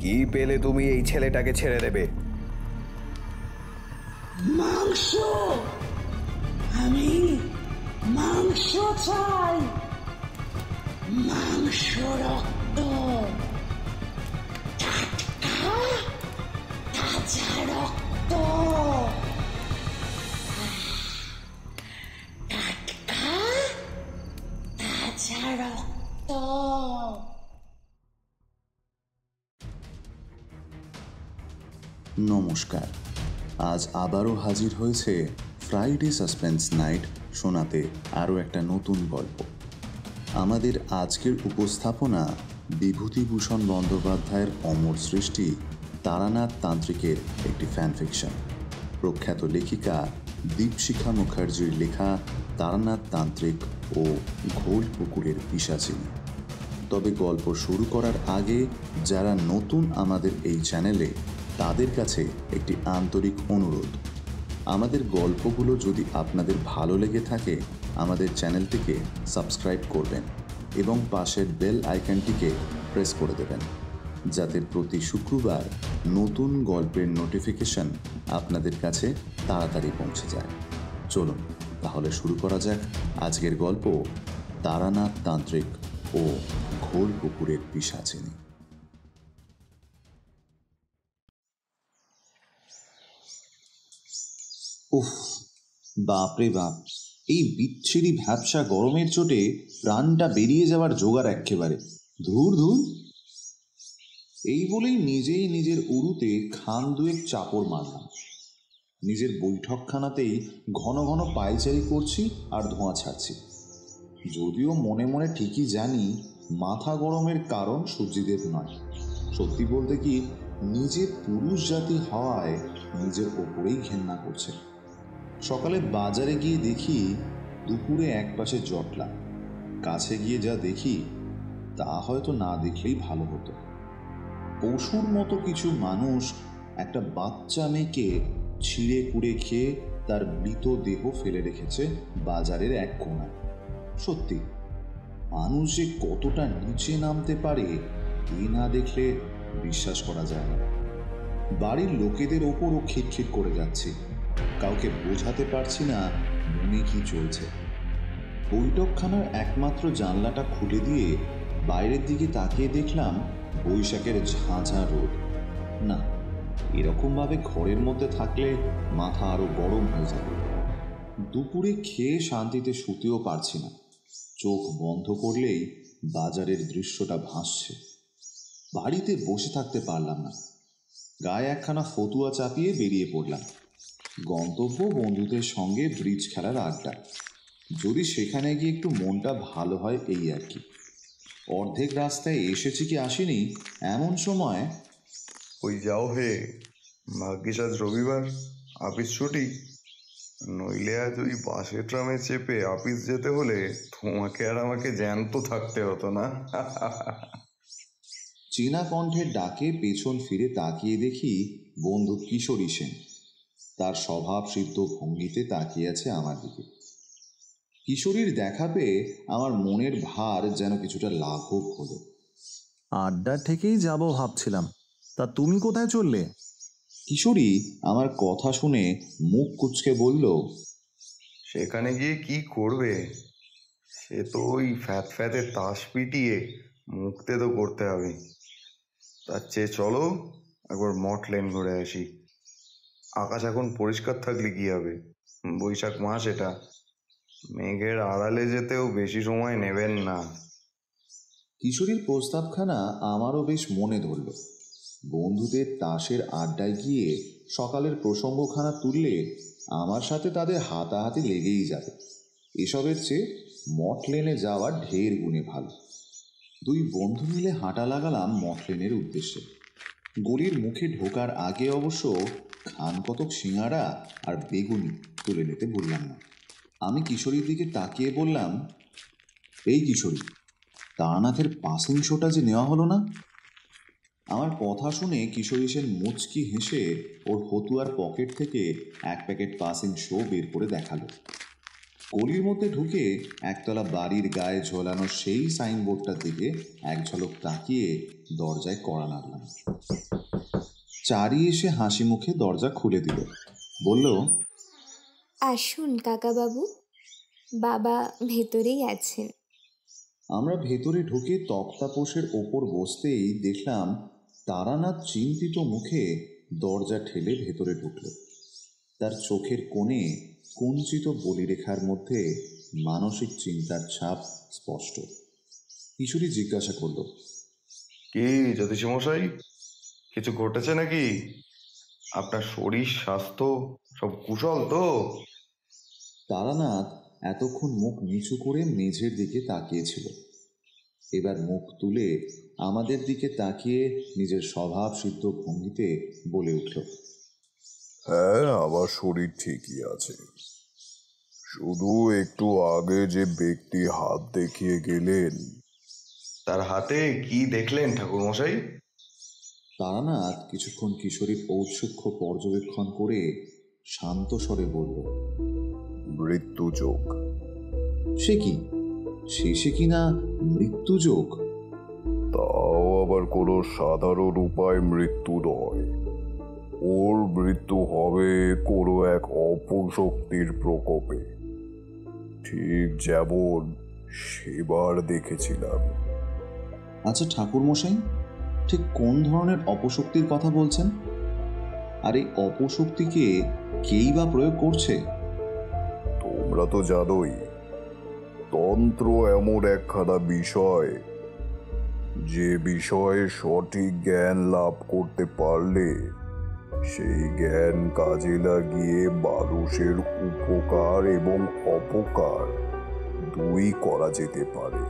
কি পেলে তুমি এই ছেলেটাকে ছেড়ে দেবে? মাংস। আমি মাংস চাই, মাংস, রক্ত, টাটকা তাজা রক্ত, টাটকা তাজা রক্ত। নমস্কার, আজ আবারও হাজির হয়েছে ফ্রাইডে সাসপেন্স নাইট শোনাতে আরও একটা নতুন গল্প। আমাদের আজকের উপস্থাপনা বিভূতিভূষণ বন্দ্যোপাধ্যায়ের অমর সৃষ্টি তারানাথ তান্ত্রিকের একটি ফ্যানফিকশন। প্রখ্যাত লেখিকা দীপশিখা মুখার্জির লেখা তারানাথ তান্ত্রিক ও ঘোল পুকুরের পিশাচিনী। তবে গল্প শুরু করার আগে যারা নতুন আমাদের এই চ্যানেলে, তাদের কাছে একটি আন্তরিক অনুরোধ। আমাদের গল্পগুলো যদি আপনাদের ভালো লেগে থাকে, আমাদের চ্যানেলটিকে সাবস্ক্রাইব করবেন এবং পাশের বেল আইকনটিকে প্রেস করে দেবেন, যাতে প্রতি শুক্রবার নতুন গল্পের নোটিফিকেশন আপনাদের কাছে তাড়াতাড়ি পৌঁছে যায়। চলুন তাহলে শুরু করা যাক আজকের গল্প তারানাথ তান্ত্রিক ও ঘোল পুকুরের পিশাচিনী। উফ, বাপরে বাপ, এই বিচ্ছিরি ভ্যাপসা গরমের চোটে প্রাণটা বেরিয়ে যাওয়ার জোগাড় এক্কেবারে। ধুর ধুর। এই বলেই নিজেই নিজের উরুতে খান দুয়েক চাপড় মারলাম। নিজের বৈঠকখানাতেই ঘন ঘন পায়চারি করছি আর ধোঁয়া ছাড়ছি। যদিও মনে মনে ঠিকই জানি মাথা গরমের কারণ সূর্যদেব নয়। সত্যি বলতে কি, নিজে পুরুষ জাতি হওয়ায় নিজের ওপরেই ঘেন্না করছে। সকালে বাজারে গিয়ে দেখি দুপুরে একপাশে জটলা। কাছে গিয়ে যা দেখি তা হয়তো না দেখলেই ভালো হতো। পশুর মতো কিছু মানুষ একটা বাচ্চা মেয়েকে ছিঁড়ে কুড়ে খেয়ে তার মৃত দেহ ফেলে রেখেছে বাজারের এক কোণায়। সত্যি, মানুষ যে কতটা নিচে নামতে পারে এ না দেখলে বিশ্বাস করা যায় না। বাড়ির লোকেদের ওপরও খিটখিট করে যাচ্ছে। কাউকে বোঝাতে পারছি না মনে কি চলছে। বৈঠকখানার একমাত্র জানলাটা খুলে দিয়ে বাইরের দিকে তাকিয়ে দেখলাম বৈশাখের ঝাঁঝা রোদ। না, এরকমভাবে ঘরের মধ্যে থাকলে মাথা আরো গরম হয়ে যাবে। দুপুরে খেয়ে শান্তিতে শুতেও পারছি না। চোখ বন্ধ করলেই বাজারের দৃশ্যটা ভাসছে। বাড়িতে বসে থাকতে পারলাম না। গায়ে একখানা ফতুয়া চাপিয়ে বেরিয়ে পড়লাম। গন্তব্য বন্ধুদের সঙ্গে ব্রিজ খেলার আড্ডা। যদি সেখানে গিয়ে একটু মনটা ভালো হয় এই আর কি। অর্ধেক রাস্তায় এসেছি কি আসিনি এমন সময়, ওই যাও হে, ভাগ্যিস আজ রবিবার, আপিস ছুটি। নইলে আজ ওই বাসে ট্রামে চেপে আপিস যেতে হলে তোমাকে আর আমাকে জ্যান্ত থাকতে হতো না। চেনা কণ্ঠের ডাকে পেছন ফিরে তাকিয়ে দেখি বন্ধু কিশোরী সেন। তার স্বভাব সিদ্ধ ভঙ্গিতে তাকিয়ে আছে আমার দিকে। কিশোরীর দেখা পেয়ে আমার মনের ভার যেন কিছুটা লাঘব হলো। আড্ডা থেকেই যাব ভাবছিলাম, তা তুমি কোথায় চললে? কিশোরী আমার কথা শুনে মুখ কুঁচকে বলল, সেখানে গিয়ে কি করবে? সে তো ওই ফ্যাত ফ্যাতে তাস পিটিয়ে মুক্তে তো করতে হবে। তার চেয়ে চলো একবার মঠ লেন ঘুরে আসি। আকাশ এখন পরিষ্কার থাকলে কি হবে, বৈশাখ মাস এটা, মেঘের আড়ালে যেতেও বেশি সময় নেবেন না। কিশোরীর প্রস্তাবখানা আমারও বেশ মনে ধরল। বন্ধুদের তাসের আড্ডায় গিয়ে সকালের প্রসঙ্গখানা তুললে আমার সাথে তাদের হাতাহাতি লেগেই যাবে। এসবের চেয়ে মঠ লেনে যাওয়া ঢের গুণে ভালো। দুই বন্ধু মিলে হাঁটা লাগালাম মঠ লেনের উদ্দেশ্যে। গলির মুখে ঢোকার আগে অবশ্য খান কতক সিঙাড়া আর বেগুনি তুলে নিতে ভুললাম না। আমি কিশোরীর দিকে তাকিয়ে বললাম, এই কিশোরী, তারানাথের পাসিং শোটা যে নেওয়া হলো না? আমার কথা শুনে কিশোরী সেন মুচকি হেসে ওর ফতুয়ার পকেট থেকে এক প্যাকেট পাসিং শো বের করে দেখালো। গলির মধ্যে ঢুকে একতলা বাড়ির গায়ে ঝোলানো সেই সাইনবোর্ডটার দিকে এক ঝলক তাকিয়ে দরজায় কড়া নাড়লাম। চারি এসে হাসি মুখে দরজা খুলে দিল, বলল, আসুন কাকাবাবু, বাবা ভেতরেই আছেন। আমরা ভেতরে ঢুকে তক্তাপোষের ওপর বসতেই দেখলাম তারানাথ চিন্তিত মুখে দরজা ঠেলে ভেতরে ঢুকল। তার চোখের কোণে কুঞ্চিত বলিরেখার মধ্যে মানসিক চিন্তার ছাপ স্পষ্ট। কিশোরী জিজ্ঞাসা করল, কি জ্যোতিষমশাই, কিছু ঘটেছে নাকি? আপনার শরীর স্বাস্থ্য সব কুশল তো? তারানাথ এতক্ষণ মুখ নিচু করে মেঝের দিকে তাকিয়েছিল। এবার মুখ তুলে আমাদের দিকে তাকিয়ে নিজের স্বভাব সিদ্ধ ভঙ্গিতে বলে উঠল, হ্যাঁ, আমার শরীর ঠিকই আছে। শুধু একটু আগে যে ব্যক্তি হাত দেখিয়ে গেলেন। তার হাতে কি দেখলেন ঠাকুরমশাই? তারানাথ কিছুক্ষণ কিশোরীর ঔৎসুক্য পর্যবেক্ষণ করে শান্ত স্বরে বলল, মৃত্যুযোগ। সে কি, শেষে কিনা মৃত্যুযোগ? তাও আবার কোনো সাধারণ উপায় মৃত্যু নয়। ওর মৃত্যু হবে কোনো এক অপশক্তির প্রকোপে, ঠিক যেমন সেবার দেখেছিলাম। আচ্ছা ঠাকুরমশাই, ঠিক কোন ধরনের অপশক্তির কথা বলছেন? আর এই অপশক্তিকে কেই বা প্রয়োগ করছে? তোমরা তো জানোই, তন্ত্র এমন একখানা বিষয়, যে বিষয়ে সঠিক জ্ঞান লাভ করতে পারলে সেই জ্ঞান কাজে লাগিয়ে মানুষের উপকার এবং অপকার দুই করা যেতে পারে।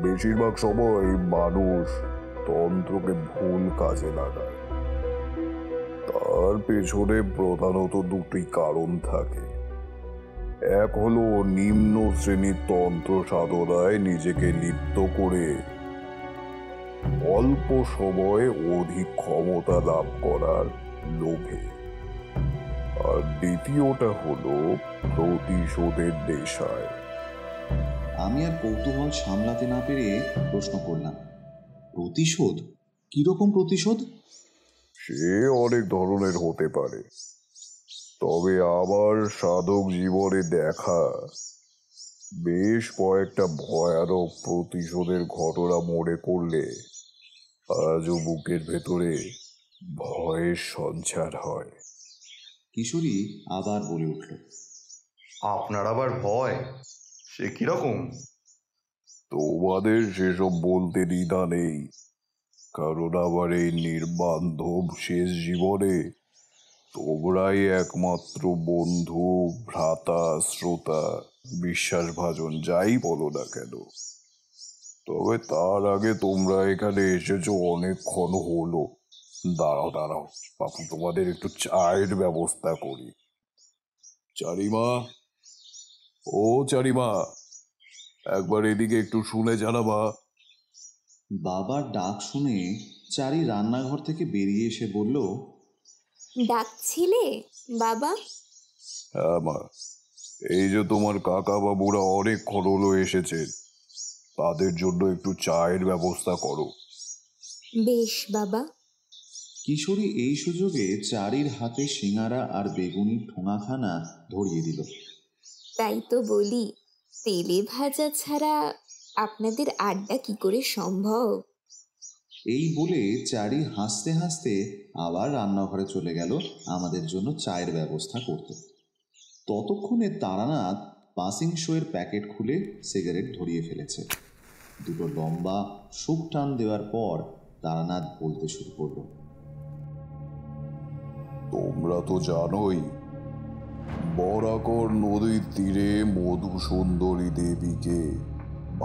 বেশিরভাগ সময় মানুষ তন্ত্রকে ভুল কাজে লাগায়। তার পেছনে প্রধানত দুটি কারণ থাকে। এক হলো নিম্ন শ্রেণীর তন্ত্র সাধনায় নিজেকে লিপ্ত করে অল্প সময়ে অধিক ক্ষমতা লাভ করার লোভে, আর দ্বিতীয়টা হলো প্রতিশোধের নেশায়। আমি আর কৌতূহল সামলাতে না পেরে প্রশ্ন করলাম, প্রতিশোধ? কিরকম প্রতিশোধ? সে অনেক ধরনের হতে পারে, তবে আমার সাধক জীবনে দেখা বেশ কয়েকটা ভয়ানক প্রতিশোধের ঘটনা মনে করলে আজও বুকের ভেতরে ভয়ের সঞ্চার হয়। কিশোরী আবার বলে উঠল, আপনার আবার ভয়? সে কিরকম? তোমাদের সেসব বলতে দ্বিধা নেই, কারণ আমার এই নির্বান্ধব শেষ জীবনে তোমরাই একমাত্র বন্ধু, ভ্রাতা, শ্রোতা, বিশ্বাসভাজন, যাই বলো না কেন। তবে তার আগে তোমরা এখানে এসেছো অনেকক্ষণ হলো। দাঁড়াও দাঁড়াও, বাপু তোমাদের একটু চায়ের ব্যবস্থা করি। চারিমা, ও চারিমা, একবার এদিকে একটু শুনে জানাবা। বাবার ডাক শুনে চারি রান্নাঘর থেকে বেরিয়ে এসে বলল, ডাকছিলে বাবা? হ্যাঁ মা, এই যে তোমার কাকা বাবুরা অনেকক্ষণ হলো এসেছে, তাদের জন্য একটু চায়ের ব্যবস্থা করো। বেশ বাবা। কিশোরী এই সুযোগে চারির হাতে সিঙারা আর বেগুনির ঠোঙাখানা ধরিয়ে দিল। তাই তো বলি, তেলে ভাজা ছাড়া আপনাদের আড্ডা কি করে সম্ভব? এই বলে চারি হাসতে হাসতে আবার রান্নাঘরে চলে গেল আমাদের জন্য চায়ের ব্যবস্থা করতে। ততক্ষণে তারানাথ পাসিং শোয়ের প্যাকেট খুলে সিগারেট ধরিয়ে ফেলেছে। দুটো লম্বা সুখ টান দেওয়ার পর তারানাথ বলতে শুরু করলো, তোমরা তো জানোই, বরাকর নদীর তীরে মধুসুন্দরী দেবীকে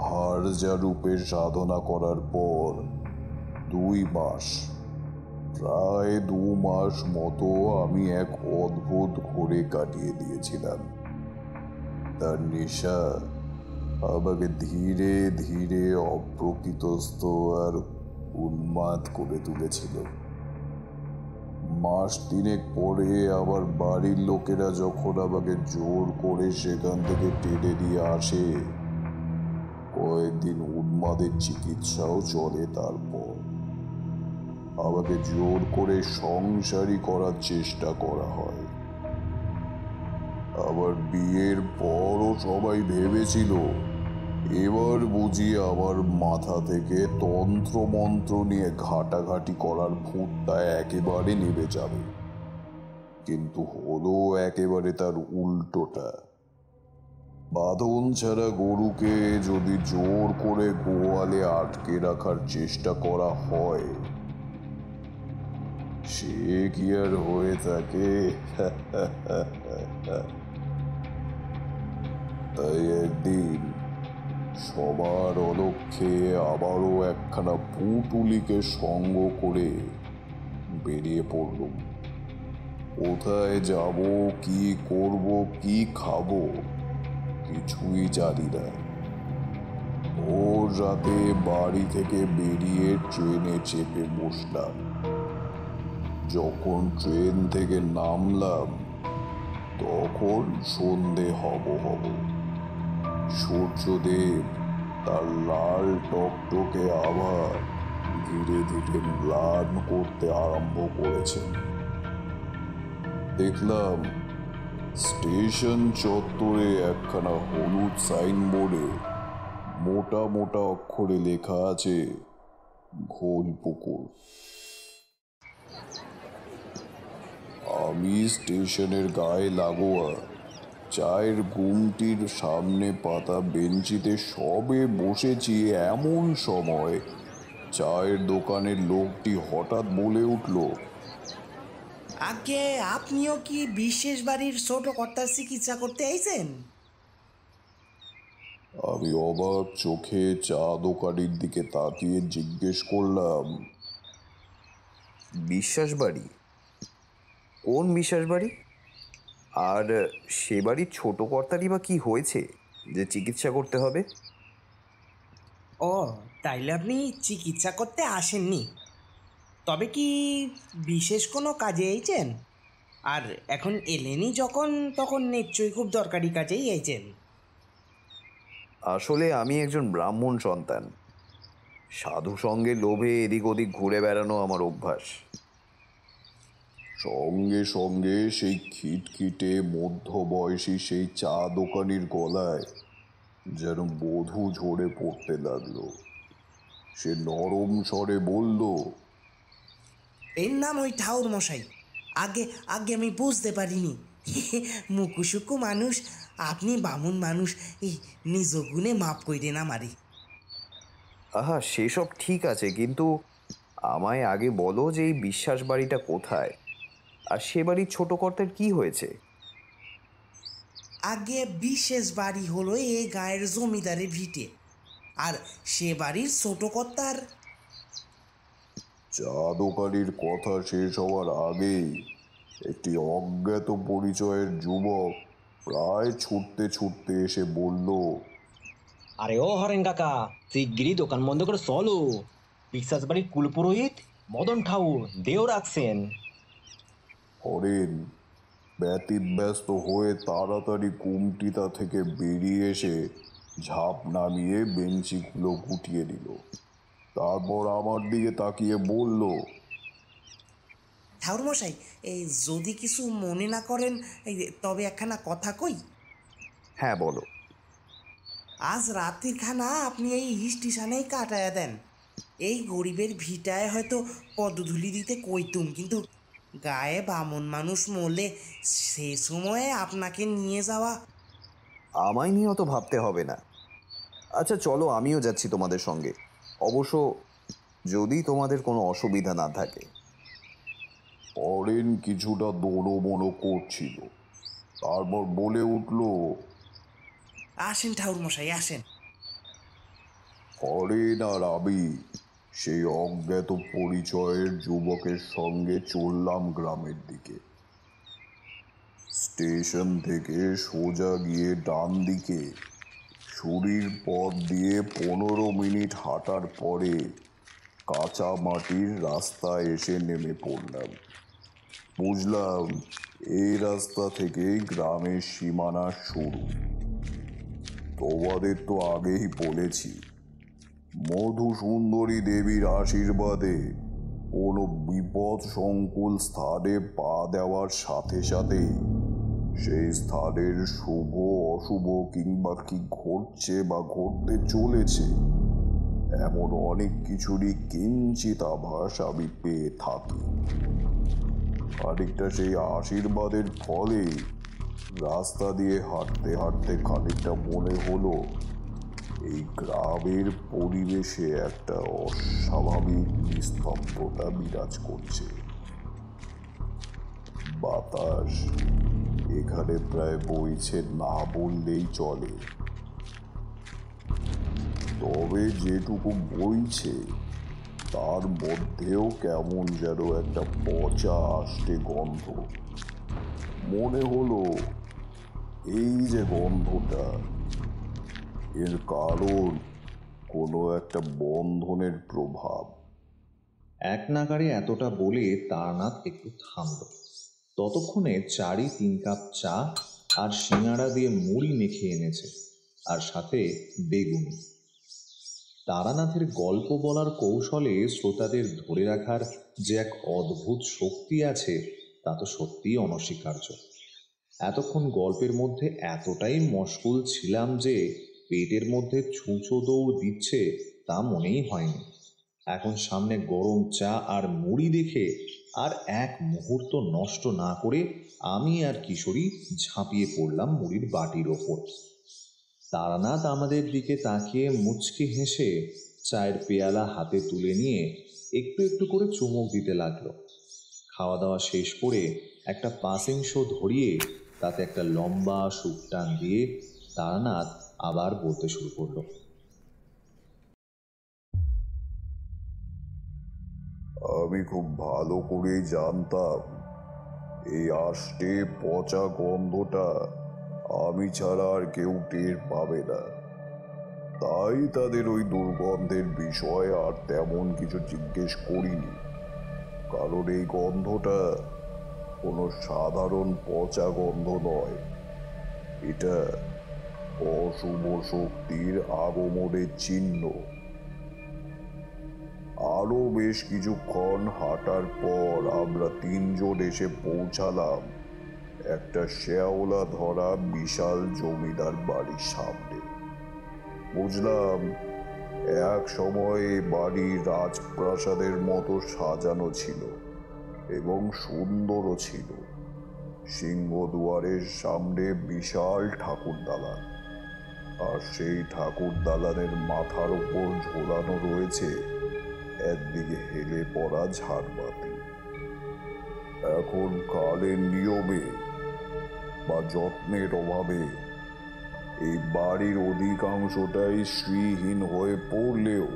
ভার্যা রূপে সাধনা করার পর 2 মাস, প্রায় 2 মাস মতো আমি এক অদ্ভুত ঘোরে কাটিয়ে দিয়েছিলাম। তার নেশা আমাকে ধীরে ধীরে অপ্রকৃতস্থ আর উন্মাদ করে তুলেছিল। মাস তিনেক পরে আবার বাড়ির লোকেরা যখন আমাকে জোর করে সেখান থেকে টেনে নিয়ে আসে, কয়েকদিন উন্মাদের চিকিৎসাও চলে। তারপর আমাকে জোর করে সংসারী করার চেষ্টা করা হয়। আবার বিয়ের পরও সবাই ভেবেছিল এবার বুঝি আমার মাথা থেকে তন্ত্র মন্ত্র নিয়ে ঘাটাঘাটি করার ভূতটা একেবারে নেমে যাবে, কিন্তু হলো একেবারে তার উল্টোটা। বাঁধন ছাড়া গরুকে যদি জোর করে গোয়ালে আটকে রাখার চেষ্টা করা হয়, সে কি আর হয়ে থাকে? তাই একদিন সবার অলক্ষ্যে আবারও একখানা পুঁটুলিকে সঙ্গ করে বেরিয়ে পড়লুম। কোথায় যাব, কি করব, কি খাবো কিছুই জানি না। ভোর রাতে বাড়ি থেকে বেরিয়ে ট্রেনে চেপে বসলাম। যখন ট্রেন থেকে নামলাম তখন সন্ধে হব। সূর্যদেব তার লাল টকটকে আবার ধীরে ধীরে ম্লান করতে আরম্ভ করেছেন। দেখলাম স্টেশন চত্বরে একখানা হলুদ সাইনবোর্ডে মোটা মোটা অক্ষরে লেখা আছে ঘোলপুকুর। আমি স্টেশনের গায়ে লাগোয়া চায়ের গুমটির সামনে পাতা বেঞ্চিতে সবে বসেছি, এমন সময় চায়ের দোকানের লোকটি হঠাৎ বলে উঠল, আগে আপনিও কি বিশেষ বাড়ির ছোট কর্তার চিকিৎসা করতে আইছেন? আমি অবাক চোখে চা দোকানের দিকে তাকিয়ে জিজ্ঞেস করলাম, বিশ্বাস বাড়ি? কোন বিশ্বাস বাড়ি? আর সে বাড়ির ছোট কর্তারই বা কি হয়েছে যে চিকিৎসা করতে হবে? ও, তাইলে আপনি চিকিৎসা করতে আসেননি, তবে কি বিশেষ কোনো কাজে আইছেন? আর এখন এলেনই যখন, তখন নিশ্চয়ই খুব দরকারি কাজেই আইছেন। আসলে আমি একজন ব্রাহ্মণ সন্তান। সাধু সঙ্গে লোভে এদিক ওদিক ঘুরে বেড়ানো আমার অভ্যাস। সঙ্গে সঙ্গে সেই খিটখিটে মধ্যবয়সী সেই চা দোকানির গলায় যেন বধূ ঝরে পড়তে লাগলো। সে নরম স্বরে বলল, এর নাম ওই ঠাউর মশাই। আগে আগে আমি বুঝতে পারিনি। মুকুসুকু মানুষ, আপনি বামুন মানুষ, এই নিজ গুণে মাপ কইরেন আমারে। আহা, সেসব ঠিক আছে, কিন্তু আমায় আগে বলো যে এই বিশ্বাস বাড়িটা কোথায়, আর সে বাড়ির ছোট কর্তার কি হয়েছে? আগে বিশেষ বাড়ি হলো এই গায়ের জমিদারের ভিটে, আর সে বাড়ির ছোট কর্তার। চা দোকানির কথা শেষ হওয়ার আগেই একটি অজ্ঞাত পরিচয়ের যুবক প্রায় ছুটতে ছুটতে এসে বলল, আরে ও হরেন কাকা, শিগগিরই দোকান বন্ধ করে চলো। বিশ্বাস বাড়ির কুলপুরোহিত মদন ঠাউর দেও রাখছেন। হরেন ব্যতিব্যস্ত হয়ে তাড়াতাড়ি কুমটিতা থেকে বেরিয়ে এসে ঝাঁপ নামিয়ে বেঞ্চিগুলো গুটিয়ে দিল। তারপর আমার দিকে তাকিয়ে বলল, ঠাউর মশাই, এই যদি কিছু মনে না করেন, তবে একখানা কথা কই। হ্যাঁ, বলো। আজ রাত্রির খানা আপনি এই স্টেশনেই কাটায়া দেন। এই গরিবের ভিটায় হয়তো পদধূলি দিতে কইতুম, কিন্তু গায়ে বামন মানুষ মরলে সে সময়ে আপনাকে নিয়ে যাওয়া। আমায় নিয়ে অত ভাবতে হবে না। আচ্ছা চলো, আমিও যাচ্ছি তোমাদের সঙ্গে, অবশ্য যদি তোমাদের কোনো অসুবিধা না থাকে। হরেন কিছুটা দোড়োমোড়ো করছিল, তারপর বলে উঠল, আসেন ঠাউর মশাই, আসেন। হরেন আর আমি সেই অজ্ঞাত পরিচয়ের যুবকের সঙ্গে চললাম গ্রামের দিকে। স্টেশন থেকে সোজা গিয়ে ডান দিকে সুড়ির পথ দিয়ে 15 মিনিট হাঁটার পরে কাঁচা মাটির রাস্তায় এসে নেমে পড়লাম। বুঝলাম, এই রাস্তা থেকে গ্রামের সীমানা শুরু। তোমাদের তো আগেই বলেছি, মধুসুন্দরী দেবীর আশীর্বাদে কোনো বিপদ সংকুল স্থানে পা দেওয়ার সাথে সাথেই সেই স্থানের শুভ অশুভ কিংবা কি ঘটছে বা ঘটতে চলেছে এমন অনেক কিছুরই কিঞ্চিত আভাস আমি পেয়ে থাকি। খানিকটা সেই আশীর্বাদের ফলে রাস্তা দিয়ে হাঁটতে হাঁটতে খানিকটা মনে হলো এই গ্রামের পরিবেশে একটা অস্বাভাবিক নিস্তব্ধতা বিরাজ করছে। বাতাস এখানে প্রায় বইছে না বললেই চলে, তবে যেটুকু বইছে তার মধ্যেও কেমন যেন একটা পচা আষ্টে গন্ধ। মনে হলো এই যে গন্ধটা, এর কারণ কোনো একটা বন্ধনের প্রভাব। এক নাগাড়ে এতটা বলে তারানাথ একটু থামল। ততক্ষণে চারি 3 কাপ চা আর সিঙাড়া দিয়ে মুড়ি মেখে এনেছে, আর সাথে বেগুনি। তারানাথের গল্প বলার কৌশলে শ্রোতাদের ধরে রাখার যে এক অদ্ভুত শক্তি আছে তা তো সত্যিই অনস্বীকার্য। এতক্ষণ গল্পের মধ্যে এতটাই মশগুল ছিলাম যে পেটের মধ্যে ছুঁচো দৌড় দিচ্ছে তা মনেই হয়নি। এখন সামনে গরম চা আর মুড়ি দেখে আর এক মুহূর্ত নষ্ট না করে আমি আর কিশোরী ঝাঁপিয়ে পড়লাম মুড়ির বাটির ওপর। তারানাথ আমাদের দিকে তাকিয়ে মুচকি হেসে চায়ের পেয়ালা হাতে তুলে নিয়ে একটু একটু করে চুমুক দিতে লাগলো। খাওয়া দাওয়া শেষ করে একটা পাসিং শো ধরিয়ে তাতে একটা লম্বা সুপটান দিয়ে তারানাথ আবার বলতে শুরু করলো। আমি খুব ভালো করেই জানতাম এই আষ্টে পচা গন্ধটা আমি ছাড়া আর কেউ টের পাবে না, তাই তাদের ওই দুর্গন্ধের বিষয়ে আর তেমন কিছু জিজ্ঞেস করিনি। কারণ এই গন্ধটা কোনো সাধারণ পচা গন্ধ নয়, এটা অশুভ শক্তির আগমনের চিহ্ন। আরো বেশ কিছুক্ষণ হাঁটার পর আমরা 3 জন এসে পৌঁছালাম একটা শেওলা ধরা বিশাল জমিদার বাড়ির সামনে। বুঝলাম এক সময় এই বাড়ি রাজপ্রাসাদের মতো সাজানো ছিল এবং সুন্দরও ছিল। সিংহদুয়ারের সামনে বিশাল ঠাকুর দালান, আর সেই ঠাকুর দালানের মাথার উপর ঝোলানো রয়েছে একদিকে হেলে পড়া ঝাড়বাতি। এখন কালের নিয়মে বা যত্নের অভাবে এই বাড়ির অধিকাংশটাই শ্রীহীন হয়ে পড়লেও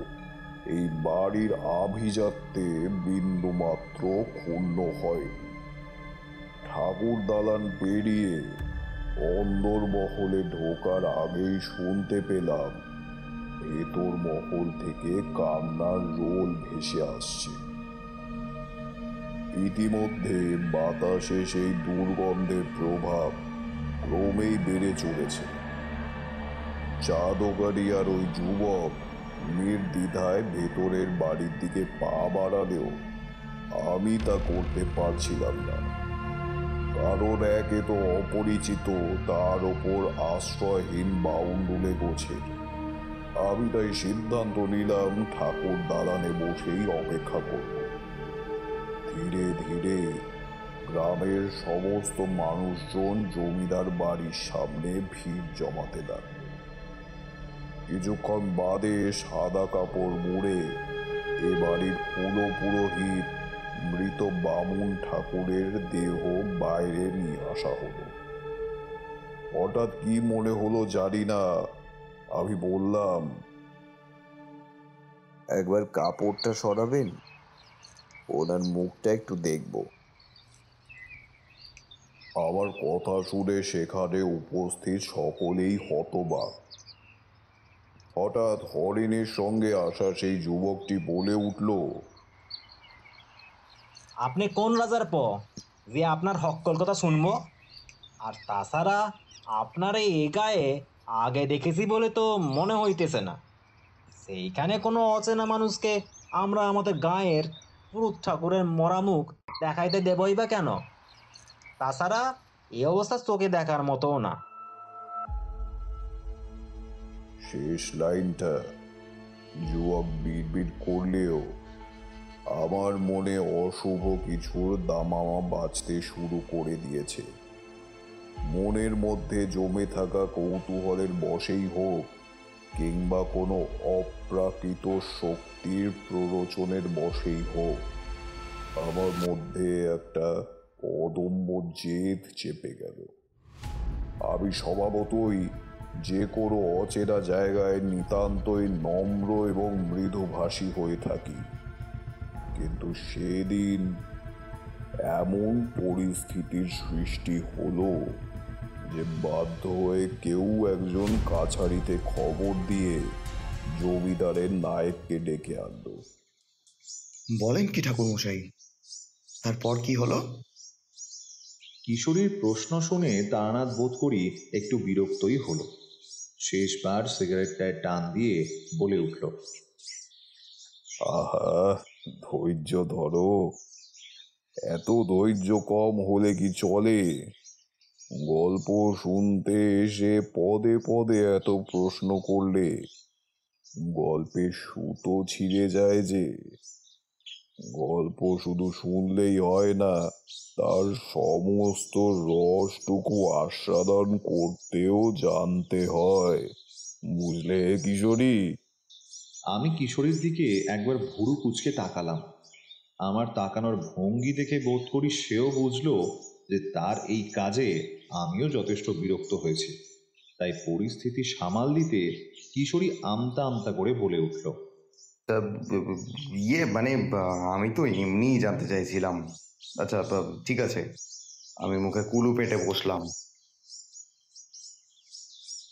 এই বাড়ির আভিজাত্যে বিন্দুমাত্র ক্ষুণ্ণ হয়নি। ঠাকুর দালান পেরিয়ে অন্দরমহলে ঢোকার আগেই শুনতে পেলাম ভেতর মহল থেকে কান্নার রোল ভেসে আসছে। ইতিমধ্যে বাতাসে সেই দুর্গন্ধের প্রভাব ক্রমেই বেড়ে চলেছে। চা দোকানি আর ওই যুবক নির্দ্বিধায় ভেতরের বাড়ির দিকে পা বাড়ালেও আমি তা করতে পারছিলাম না, কারণ একে তো অপরিচিত, তার ওপর আশ্রয়হীন বাউন্ডুলে গোছের। আমি তাই সিদ্ধান্ত নিলাম ঠাকুর দালানে বসেই অপেক্ষা করব। ধীরে ধীরে গ্রামের সমস্ত মানুষজন জমিদার বাড়ির সামনে ভিড় জমাতে লাগল। কিছুক্ষণ বাদে সাদা কাপড় মুড়ে এ বাড়ির পুরোহিত মৃত বামুন ঠাকুরের দেহ বাইরে নিয়ে আসা হলো। হঠাৎ কি মনে হলো জানি না, আমি বললাম, একবার কাপড়টা সরাবেন, ওনার মুখটা একটু দেখব। আমার কথা শুনে সেখানে উপস্থিত সকলেই হতবাক। হঠাৎ হরিণের সঙ্গে আসা সেই যুবকটি বলে উঠল, আপনি কোন রাজার যে আপনার হক্কল কথা শুনবো? আর তাছাড়া আপনার এই গায়ে আগে দেখেছি বলে তো মনে হইতেছে না। সেইখানে কোনো অচেনা মানুষকে আমরা আমাদের গায়ের পুরুত ঠাকুরের মরা মুখ দেখাইতে দেবই বা কেন? তাছাড়া এই অবস্থা চোখে দেখার মতও না। শেষ লাইনটা যুবক বিড়বিড় করলেও আমার মনে অশুভ কিছুর দামামা বাজতে শুরু করে দিয়েছে। মনের মধ্যে জমে থাকা কৌতূহলের বশেই হোক কিংবা কোনো অপ্রাকৃত শক্তির প্ররোচনের বশেই হোক, আমার মধ্যে একটা অদম্য জেদ চেপে গেল। আমি স্বভাবতই যে কোনো অচেনা জায়গায় নিতান্তই নম্র এবং মৃদুভাষী হয়ে থাকি, কিন্তু সেদিন এমন পরিস্থিতির সৃষ্টি হলো যে বাধ্য হয়ে কেউ একজন কাছারিতে খবর দিয়ে জমিদারের নায়েবকে ডেকে আনলো। বলেন কি ঠাকুরমশাই, তারপর কি হলো? কিশোরীর প্রশ্ন শুনে তারানাথ বোধ করি একটু বিরক্তই হলো। শেষবার সিগারেটটায় টান দিয়ে বলে উঠল, আহা, ধৈর্য ধরো। এত ধৈর্য কম হলে কি চলে? গল্প শুনতে এসে পদে পদে এত প্রশ্ন করলে গল্পের সুতো ছিঁড়ে যায় যে। গল্প শুধু শুনলেই হয় না, তার সমস্ত রসটুকু আস্বাদন করতেও জানতে হয়, বুঝলে কিশোরী? আমি কিশোরীর দিকে একবার ভুরু কুঁচকে তাকালাম। আমার তাকানোর ভঙ্গি দেখে বোধ করি সেও বুঝলো যে তার এই কাজে আমিও যথেষ্ট বিরক্ত হয়েছি। তাই পরিস্থিতি সামাল দিতে কিশোরী আমতা আমতা করে বলে উঠল, তা মানে আমি তো এমনিই জানতে চাইছিলাম। আচ্ছা, ঠিক আছে, আমি মুখে কুলু পেটে বসলাম।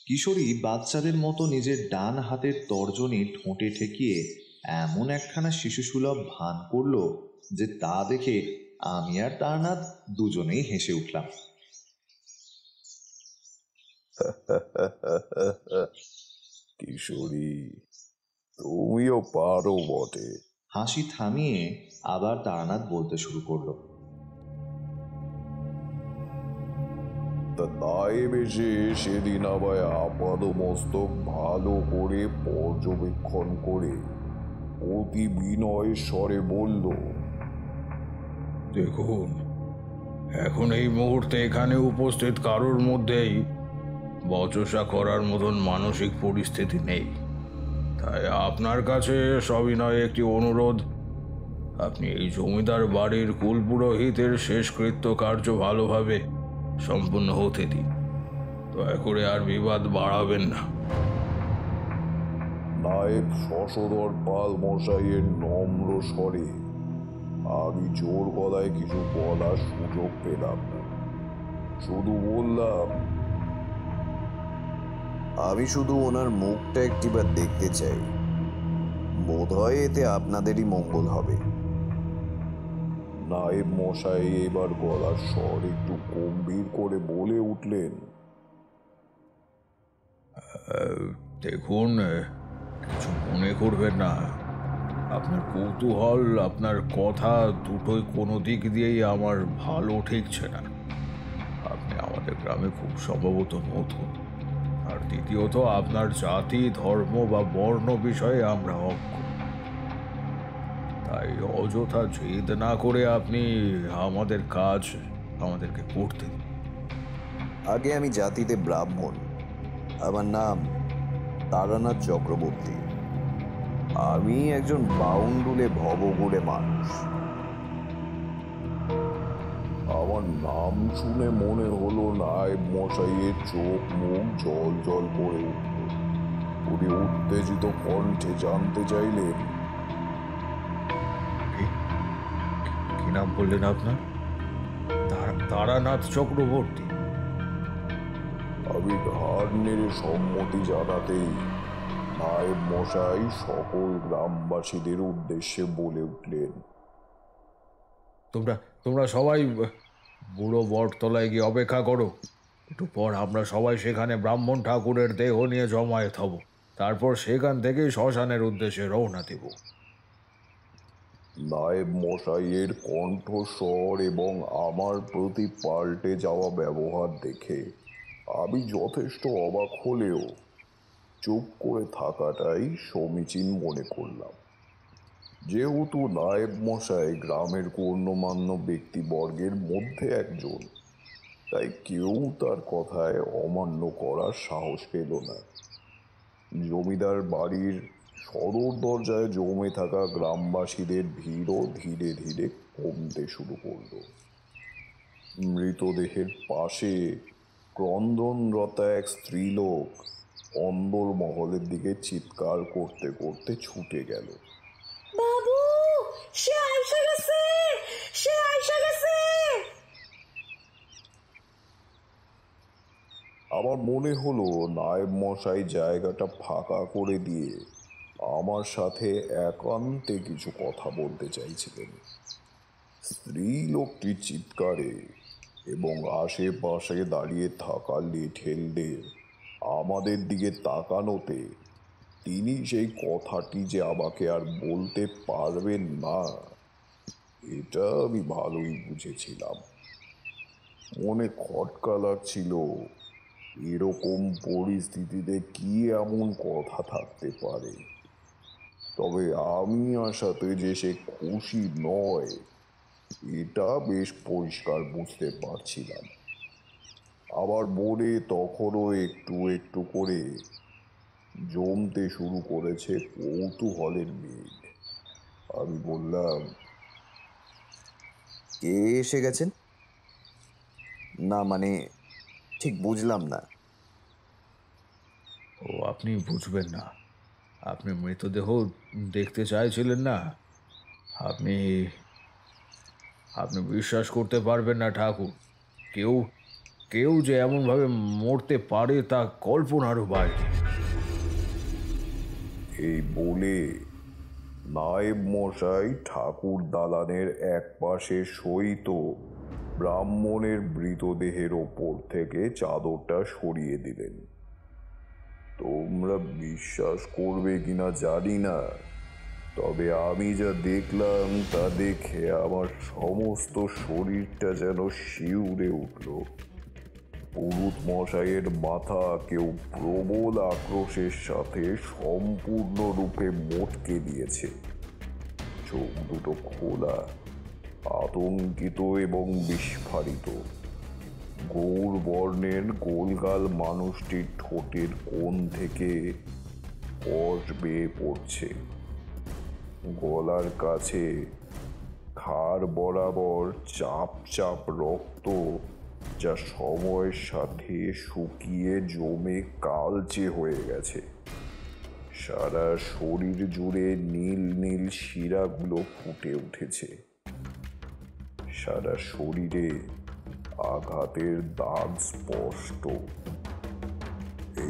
কিশোরী বাচ্চাদের মতো নিজের ডান হাতের তর্জনী ঠোঁটে ঠেকিয়ে এমন একখানা শিশুসুলভ ভান করলো যে তা দেখে আমি আর তারানাথ দুজনেই হেসে উঠলাম। কিশোরী, তুমিও পারো বটে। হাসি থামিয়ে আবার তারানাথ বলতে শুরু করলো, তা নায়েব এসে সেদিন আমায় আপাদমস্তক ভালো করে পর্যবেক্ষণ করে অতি বিনয় স্বরে বলল, দেখুন, এখন এই মুহূর্তে এখানে উপস্থিত কারোর মধ্যেই বচসা করার মতন মানসিক পরিস্থিতি নেই। তাই আপনার কাছে সবিনয়ে একটি অনুরোধ, আপনি এই জমিদার বাড়ির কুলপুরোহিতের শেষকৃত্য কার্য ভালোভাবে সম্পূর্ণ হতে দিন। দয়া করে আর বিবাদ বাড়াবেন না। নায়েব শশধর পাল মশাইয়ের নম্র স্বরে আমি জোর গলায় কিছু বলার সুযোগ পেলাম না। শুধু বললাম, আমি শুধু ওনার মুখটা একটিবার দেখতে চাই, বোধহয় এতে আপনাদেরই মঙ্গল হবে। নায়েব মশাই এবার গলার স্বর একটু গম্ভীর করে বলে উঠলেন, দেখুন, কিছু মনে করবেন না। আপনার কৌতূহল, আপনার কথা দুটোই কোনো দিক দিয়েই আমার ভালো ঠেকছে না। আপনি আমাদের গ্রামে খুব সম্ভবত নতুন, আর দ্বিতীয়ত আপনার জাতি, ধর্ম বা বর্ণ বিষয়ে আমরা অজ্ঞ। তাই অযথা জেদ না করে আপনি আমাদের কাজ আমাদেরকে করতে দিন। আগে আমি জাতিতে ব্রাহ্মণ, আমার নাম তারানাথ চক্রবর্তী। আমি একজন বাউন্ডুলে ভবঘুরে মানুষ। আমার নাম শুনে মনে হলো নায়েব মশাইয়ের চোখ মুখ জল জল করে উঠল। উনি উত্তেজিত কণ্ঠে জানতে চাইলেন, কি নাম বললেন আপনার? তারানাথ চক্রবর্তী। আমি ঘাড় নেড়ে সম্মতি জানাতেই নায়েব মশাই সকল গ্রামবাসীদের উদ্দেশ্যে বলে উঠলেন, তোমরা তোমরা সবাই বুড়ো বটতলায় গিয়ে অপেক্ষা করো। একটু পর আমরা সবাই সেখানে ব্রাহ্মণ ঠাকুরের দেহ নিয়ে জমায়েত হব। তারপর সেখান থেকেই শ্মশানের উদ্দেশ্যে রওনা দেব। নায়েব মশাইয়ের কণ্ঠস্বর এবং আমার প্রতি পাল্টে যাওয়া ব্যবহার দেখে আমি যথেষ্ট অবাক হলেও চুপ করে থাকাটাই সমীচীন মনে করলাম। যেহেতু নায়েব মশাই গ্রামের গণ্যমান্য ব্যক্তিবর্গের মধ্যে একজন, তাই কেউ তার কথায় অমান্য করার সাহস পেল না। জমিদার বাড়ির সদর দরজায় জমে থাকা গ্রামবাসীদের ভিড়ও ধীরে ধীরে কমতে শুরু করল। মৃতদেহের পাশে ক্রন্দনরতা এক স্ত্রীলোক অন্দরমহলের দিকে চিৎকার করতে করতে ছুটে গেল। বাবু, সে আইসা গেছে, সে আইসা গেছে। আমার মনে হলো নায়েব মশাই জায়গাটা ফাঁকা করে দিয়ে আমার সাথে একান্তে কিছু কথা বলতে চাইছিলেন। স্ত্রী লোকটির চিৎকারে এবং আশেপাশে দাঁড়িয়ে থাকা লেঠেলদের আমাদের দিকে তাকানোতে তিনি সেই কথাটি যে আমাকে আর বলতে পারবেন না, এটা আমি ভালোই বুঝেছিলাম। মনে খটকা লাগছিল, এরকম পরিস্থিতিতে কি এমন কথা থাকতে পারে। তবে আমি আশাতে যে সে খুশি নয়, এটা বেশ পরিষ্কার বুঝতে পারছিলাম। আবার মনে তখনও একটু একটু করে জমতে শুরু করেছে কৌতূহলের মেঘ। আমি বললাম, কে এসে গেছেন? না মানে ঠিক বুঝলাম না। ও, আপনি বুঝবেন না? আপনি মৃতদেহ দেখতে চাইছিলেন না? আপনি আপনি বিশ্বাস করতে পারবেন না ঠাকুর, কেউ কেউ যে এমনভাবে মরতে পারে তা কল্পনারও বাইরে। এই বলে নায়েব মশাই ঠাকুর দালানের এক পাশে শয়িত ব্রাহ্মণের মৃতদেহের ওপর থেকে চাদরটা সরিয়ে দিলেন। তোমরা বিশ্বাস করবে কিনা জানি না, তবে আমি যা দেখলাম তা দেখে আমার সমস্ত শরীরটা যেন শিউরে উঠল। পুরুত মশাইয়ের মাথা কেউ প্রবল আক্রোশের সাথে সম্পূর্ণরূপে মোটকে দিয়েছে। চোখ দুটো খোলা, আতঙ্কিত এবং বিস্ফারিত। গৌর বর্ণের গোলগাল মানুষটির ঠোঁটের কোণ থেকে কষ বেয়ে পড়ছে। গলার কাছে ঘাড় বরাবর চাপ চাপ রক্ত, যা সময়ের সাথে শুকিয়ে জমে কালচে হয়ে গেছে। সারা শরীর জুড়ে নীল নীল শিরাগুলো ফুটে উঠেছে। সারা শরীরে আঘাতের দাগ স্পষ্ট।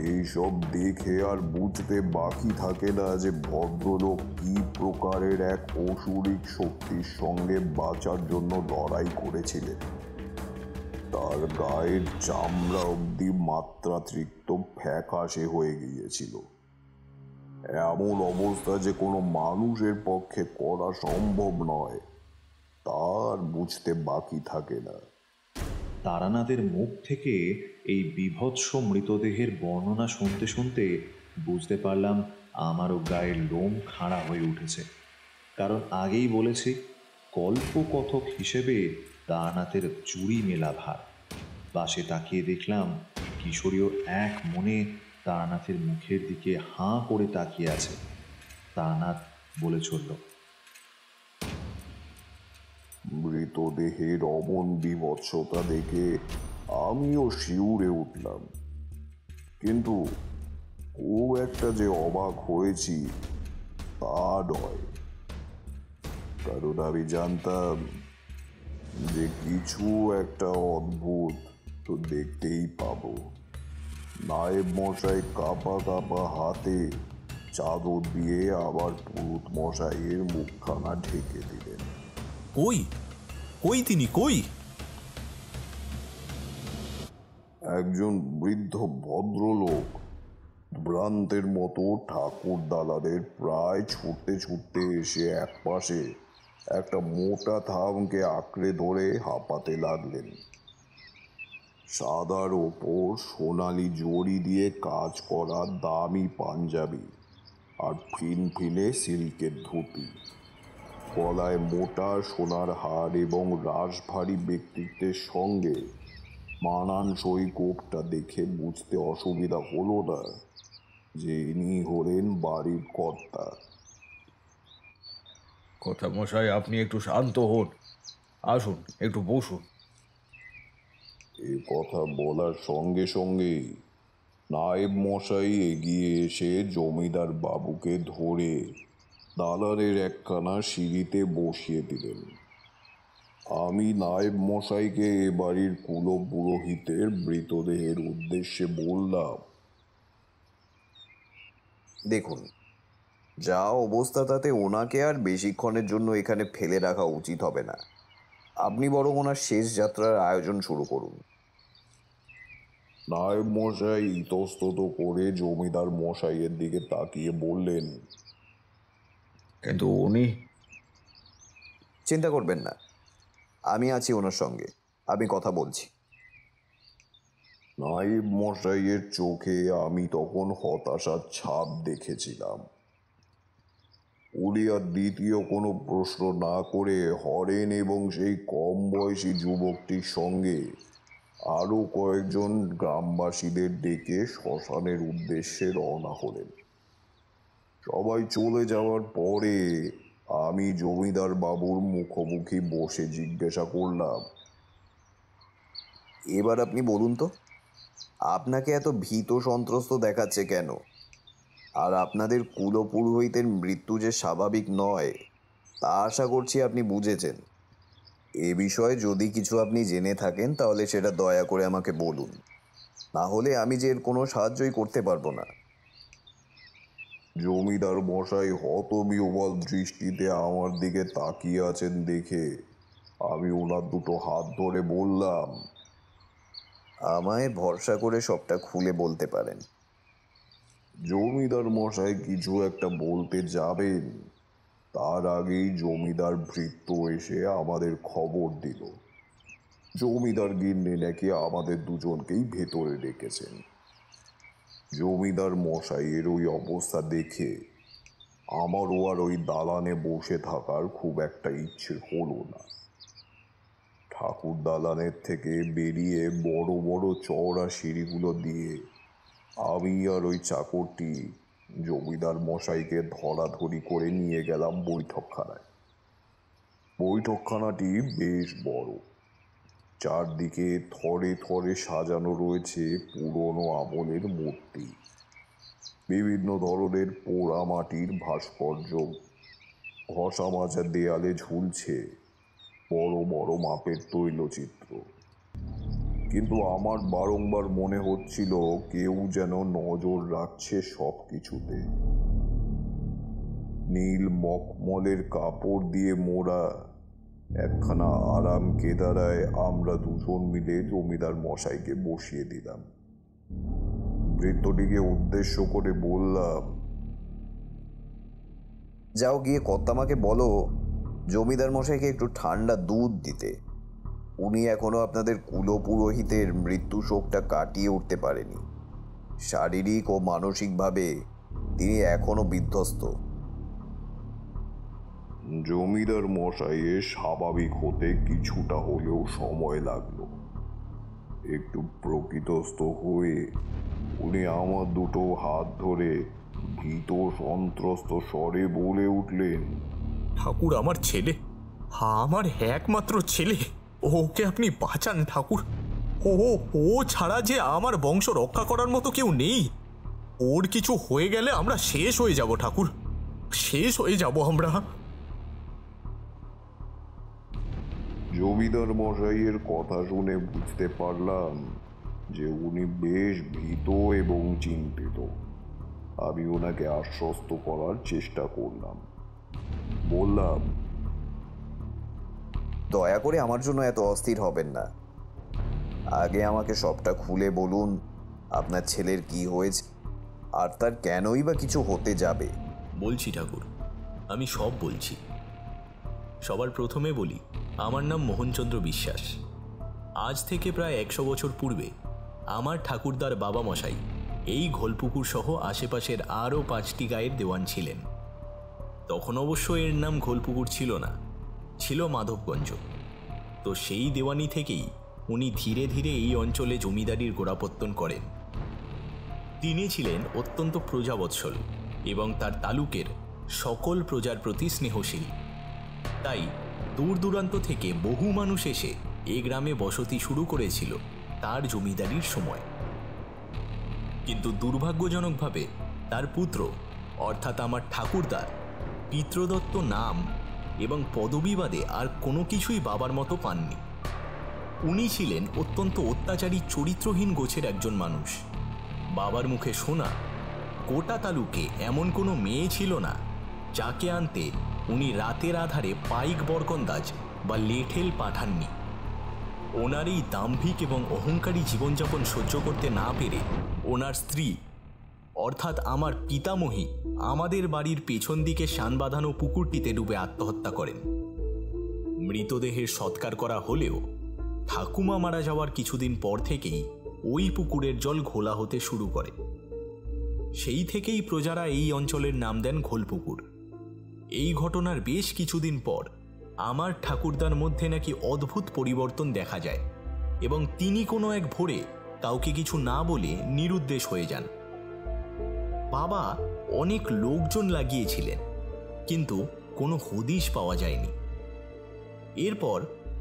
এইসব দেখে আর বুঝতে বাকি থাকে না যে ভদ্রলোক কি প্রকারের এক অসুরিক শক্তির সঙ্গে বাঁচার জন্য লড়াই করেছিলেন। তার গায়ের চামড়া অবধি মাত্রাতিরিক্ত ফ্যাকাশে হয়ে গিয়েছিল। এমন অবস্থা যে কোনো মানুষের পক্ষে করা সম্ভব নয়, তার বুঝতে বাকি থাকে না। তারানাথের মুখ থেকে এই বীভৎস মৃতদেহের বর্ণনা শুনতে শুনতে বুঝতে পারলাম আমারও গায়ের লোম খাড়া হয়ে উঠেছে। কারণ আগেই বলেছি, কল্পকথক হিসেবে তারানাথের জুড়ি মেলা ভার। পাশে তাকিয়ে দেখলাম কিশোরীও এক মনে তারানাথের মুখের দিকে হাঁ করে তাকিয়ে আছে। তারানাথ বলে চলল, মৃতদেহের অমন বীভৎসতা দেখে আমিও শিউরে উঠলাম, কিন্তু খুব একটা যে অবাক হয়েছি তা নয়। কারণ আমি জানতাম যে কিছু একটা অদ্ভুত তো দেখতেই পাবো। নায়েব মশাই কাঁপা কাঁপা হাতে চাদর দিয়ে আবার পুরুত মশাইয়ের মুখখানা ঢেকে দিলেন। ওই কই তিনি, কই? একজন বৃদ্ধ ভদ্রলোক ভ্রান্তের মতো ঠাকুর দালানের প্রায় ছুটতে ছুটতে এসে একপাশে একটা মোটা থামকে আঁকড়ে ধরে হাঁপাতে লাগলেন। সাদার ওপর সোনালি জড়ি দিয়ে কাজ করা দামি পাঞ্জাবি আর ফিনফিনে সিল্কের ধুতি, গলায় মোটা সোনার হার এবং রাশভারী ব্যক্তিত্বের সঙ্গে মানানসই কোপটা দেখে বুঝতে অসুবিধা হলো না যে ইনি হলেন বাড়ির কর্তা। কথা মশাই, আপনি একটু শান্ত হন, আসুন একটু বসুন। এ কথা বলার সঙ্গে সঙ্গেই নায়েব মশাই এগিয়ে এসে জমিদার বাবুকে ধরে দালানের একখানা সিঁড়িতে বসিয়ে দিলেন। আমি নায়েব মশাইকে এ বাড়ির কুলপুরোহিতের মৃতদেহের উদ্দেশ্যে বললাম, দেখুন, যা অবস্থা তাতে ওনাকে আর বেশিক্ষণের জন্য এখানে ফেলে রাখা উচিত হবে না। আপনি বরং ওনার শেষ যাত্রার আয়োজন শুরু করুন। নায়েব মশাই ইতস্তত করে জমিদার মশাইয়ের দিকে তাকিয়ে বললেন, কিন্তু উনি? চিন্তা করবেন না, আমি আছি ওনার সঙ্গে, আমি কথা বলছি। নায়েব মশাইয়ের চোখে আমি তখন হতাশার ছাপ দেখেছিলাম। উনি আর দ্বিতীয় কোনো প্রশ্ন না করে হরেন এবং সেই কম বয়সী যুবকটির সঙ্গে আরও কয়েকজন গ্রামবাসীদের ডেকে শ্মশানের উদ্দেশ্যে রওনা হলেন। সবাই চলে যাওয়ার পরে আমি জমিদার বাবুর মুখোমুখি বসে জিজ্ঞাসা করলাম, এবার আপনি বলুন তো, আপনাকে এত ভীত সন্ত্রস্ত দেখাচ্ছে কেন? আর আপনাদের কুলপুরোহিতের মৃত্যু যে স্বাভাবিক নয় তা আশা করছি আপনি বুঝেছেন। এ বিষয়ে যদি কিছু আপনি জেনে থাকেন তাহলে সেটা দয়া করে আমাকে বলুন, না হলে আমি যে এর কোনো সাহায্যই করতে পারবো না। জমিদার মশাই হতবিহ্বল দৃষ্টিতে আমার দিকে তাকিয়ে আছেন দেখে আমি ওনার দুটো হাত ধরে বললাম, আমায় ভরসা করে সবটা খুলে বলতে পারেন। জমিদার মশাই কিছু একটা বলতে যাবেন তার আগেই জমিদার ভৃত্য এসে আমাদের খবর দিল জমিদার গিন্নি নাকি আমাদের দুজনকেই ভেতরে ডেকেছেন। জমিদার মশাইয়ের ওই অবস্থা দেখে আমারও আর ওই দালানে বসে থাকার খুব একটা ইচ্ছে হলো না। ঠাকুর দালানের থেকে বেরিয়ে বড় বড় চওড়া সিঁড়িগুলো দিয়ে আমি আর ওই চাকরটি জমিদার মশাইকে ধরাধরি করে নিয়ে গেলাম বৈঠকখানায়। বৈঠকখানাটি বেশ বড়, চারদিকে থরে থরে সাজানো রয়েছে পুরনো আমলের মূর্তি, বিভিন্ন ধরনের পোড়া মাটির ভাস্কর্য, ঘষা মাজা দেয়ালে ঝুলছে বড় বড় মাপের তৈলচিত্র। কিন্তু আমার বারংবার মনে হচ্ছিল কেউ যেন নজর রাখছে সব কিছুতে। নীল মখমলের কাপড় দিয়ে মোড়া একখানা আরাম কেদারায় আমরা দুজন মিলে জমিদার মশাইকে বসিয়ে দিলাম। বৃদ্ধটিকে উদ্দেশ্য করে বললাম, যাও গিয়ে কর্তামাকে বলো জমিদার মশাইকে একটু ঠান্ডা দুধ দিতে। উনি এখনো আপনাদের কুলপুরোহিতের মৃত্যু শোকটা কাটিয়ে উঠতে পারেনি। শারীরিক ও মানসিকভাবে তিনি এখনো বিধ্বস্ত। জমিদার মশাইয়ের স্বাভাবিক হতে কিছুটা হলেও সময় লাগলো। একটু প্রকৃতস্থ হয়ে উনি আমার দুটো হাত ধরে ভীত সন্ত্রস্ত স্বরে বলে উঠলেন, ঠাকুর আমার ছেলে, আমার একমাত্র ছেলে, ওকে আপনি বাঁচান ঠাকুর। ও ও ছাড়া যে আমার বংশ রক্ষা করার মতো কেউ নেই। ওর কিছু হয়ে গেলে আমরা শেষ হয়ে যাব ঠাকুর, শেষ হয়ে যাব আমরা। জমিদার মশাইয়ের কথা শুনে বুঝতে পারলাম যে উনি বেশ ভীত এবং চিন্তিত। আমি ওনাকে আশ্বস্ত করার চেষ্টা করলাম, বললাম, দয়া করে আমার জন্য এত অস্থির হবেন না। আগে আমাকে সবটা খুলে বলুন, আপনার ছেলের কি হয়েছে আর তার কেনই বা কিছু হতে যাবে। বলছি ঠাকুর, আমি সব বলছি। সবার প্রথমে বলি, আমার নাম মোহনচন্দ্র বিশ্বাস। আজ থেকে প্রায় 100 বছর পূর্বে আমার ঠাকুরদার বাবা মশাই এই ঘোলপুকুর সহ আশেপাশের আরও 5টি গায়ের দেওয়ান ছিলেন। তখন অবশ্য এর নাম ঘোলপুকুর ছিল না, ছিল মাধবগঞ্জ। তো সেই দেওয়ানি থেকেই উনি ধীরে ধীরে এই অঞ্চলে জমিদারির গোড়াপত্তন করেন। তিনি ছিলেন অত্যন্ত প্রজাবৎসল এবং তার তালুকের সকল প্রজার প্রতি স্নেহশীল। তাই দূর দূরান্ত থেকে বহু মানুষ এসে এ গ্রামে বসতি শুরু করেছিল তার জমিদারির সময়। কিন্তু দুর্ভাগ্যজনকভাবে তার পুত্র অর্থাৎ আমার ঠাকুরদার পিতৃদত্ত নাম এবং পদবী বাদে আর কোনো কিছুই বাবার মতো পাননি। উনি ছিলেন অত্যন্ত অত্যাচারী চরিত্রহীন গোছের একজন মানুষ। বাবার মুখে শোনা গোটা তালুকে এমন কোনো মেয়ে ছিল না যাকে আনতে উনি রাতের আধারে পাইক বরকন্দাজ বা লেঠেল পাঠাননি। ওনার এই দাম্ভিক এবং অহংকারী জীবনযাপন সহ্য করতে না পেরে ওনার স্ত্রী অর্থাৎ আমার পিতামহী আমাদের বাড়ির পেছন দিকে শান বাঁধানো পুকুরটিতে ডুবে আত্মহত্যা করেন। মৃতদেহের সৎকার করা হলেও ঠাকুমা মারা যাওয়ার কিছুদিন পর থেকেই ওই পুকুরের জল ঘোলা হতে শুরু করে। সেই থেকেই প্রজারা এই অঞ্চলের নাম দেন ঘোলপুকুর। এই ঘটনার বেশ কিছুদিন পর আমার ঠাকুরদার মধ্যে নাকি অদ্ভুত পরিবর্তন দেখা যায় এবং তিনি কোনো এক ভোরে কাউকে কিছু না বলে নিরুদ্দেশ হয়ে যান। বাবা অনেক লোকজন লাগিয়েছিলেন, কিন্তু কোনো হদিশ পাওয়া যায়নি। এরপর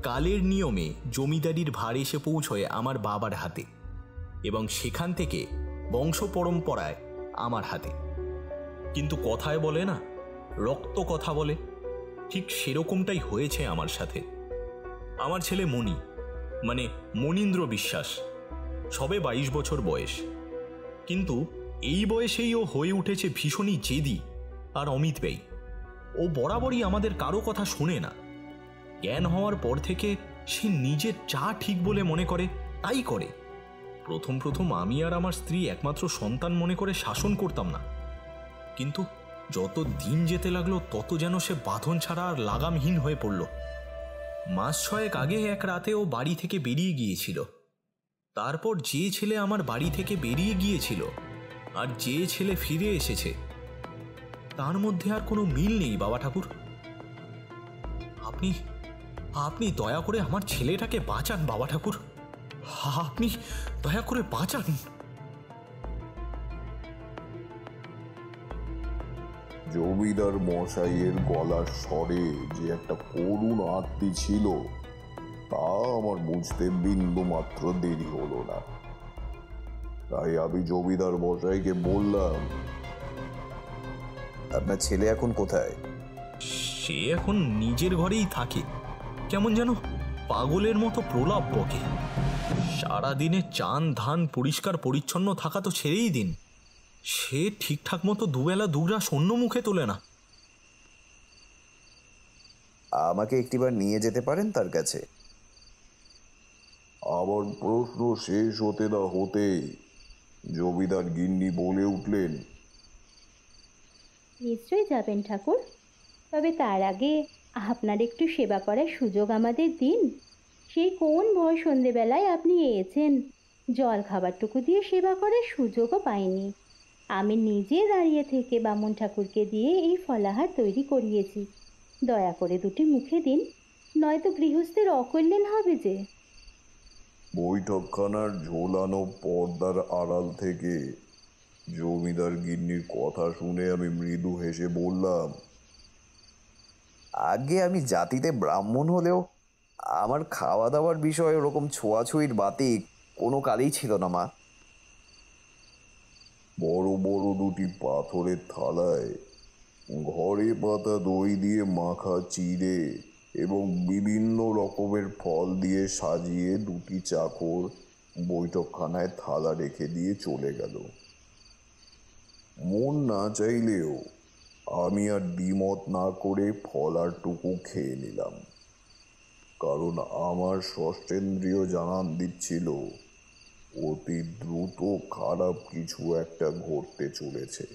কালের নিয়মে জমিদারির ভার এসে পৌঁছয় আমার বাবার হাতে এবং সেখান থেকে বংশ পরম্পরায় আমার হাতে। কিন্তু কথায় বলে না, রক্ত কথা বলে, ঠিক সেরকমটাই হয়েছে আমার সাথে। আমার ছেলে মণি মানে মনীন্দ্র বিশ্বাস সবে 22 বছর বয়স, কিন্তু এই বয়সেই ও হয়ে উঠেছে ভীষণই জেদি আর অমিত ব্যয়ী। ও বরাবরই আমাদের কারো কথা শোনে না। জ্ঞান হওয়ার পর থেকে সে নিজের যা ঠিক বলে মনে করে তাই করে। প্রথম প্রথম আমি আর আমার স্ত্রী একমাত্র সন্তান মনে করে শাসন করতাম না, কিন্তু যত দিন যেতে লাগলো তত যেন সে বাঁধন ছাড়া আর লাগামহীন হয়ে পড়ল। মাস 6 আগে এক রাতে ও বাড়ি থেকে বেরিয়ে গিয়েছিল। তারপর যে ছেলে আমার বাড়ি থেকে বেরিয়ে গিয়েছিল আর যে ছেলে ফিরে এসেছে তার মধ্যে আর কোনো মিল নেই। বাবা ঠাকুর, আপনি আপনি দয়া করে আমার ছেলেটাকে বাঁচান। বাবা ঠাকুর, আপনি দয়া করে বাঁচান। জমিদার মশাইয়ের গলার স্বরে যে একটা করুণ আরতি ছিল তা আমার বুঝতে বিন্দু মাত্র দেরি হলো না। তাই আমি জমিদার মশাইকে বললাম, আপনার ছেলে এখন কোথায়? সে এখন নিজের ঘরেই থাকে, কেমন যেন পাগলের মতো প্রলাপ বকে। সারাদিনে চান ধান পরিষ্কার পরিচ্ছন্ন থাকা তো ছেড়েই দিন, সে ঠিকঠাক মতো দুবেলা দুগ্রাস অন্য মুখে তোলে না। আমাকে একটিবার নিয়ে যেতে পারেন তার কাছে? আবার প্রশ্ন শেষ হতে না হতেই জমিদার গিন্নি বলে উঠলেন, নিশ্চয়ই যাবেন ঠাকুর, তবে তার আগে আপনার একটু সেবা করার সুযোগ আমাদের দিন। সেই কোন ভয় সন্ধেবেলায় আপনি এসেছেন, জল খাবারটুকু দিয়ে সেবা করার সুযোগও পাইনি। আমি নিজে দাঁড়িয়ে থেকে বামুন ঠাকুরকে দিয়ে এই ফলাহার তৈরি করিয়েছি। দয়া করে দুটি মুখে দিন, নয়তো গৃহস্থের অকল্যাণ হবে যে। বৈঠকখানার ঝোলানো পর্দার আড়াল থেকে জমিদার গিন্নির কথা শুনে আমি মৃদু হেসে বললাম, আগে আমি জাতিতে ব্রাহ্মণ হলেও আমার খাওয়া দাওয়ার বিষয়ে ওরকম ছোঁয়াছুঁয়ির বাতি কোনো কালেই ছিল না মা। বড় বড় দুটি পাথরের থালায় ঘরে পাতা দই দিয়ে মাখা চিড়ে এবং বিভিন্ন রকমের ফল দিয়ে সাজিয়ে দুটি চাকর বৈঠকখানায় থালা রেখে দিয়ে চলে গেল। মন না চাইলেও আমি আর দ্বিমত না করে ফলারটুকু খেয়ে নিলাম। কারণ আমার ষষ্ঠেন্দ্রিয় জানান দিচ্ছিল অতি দ্রুত খারাপ কিছু একটা ঘটতে চলেছে।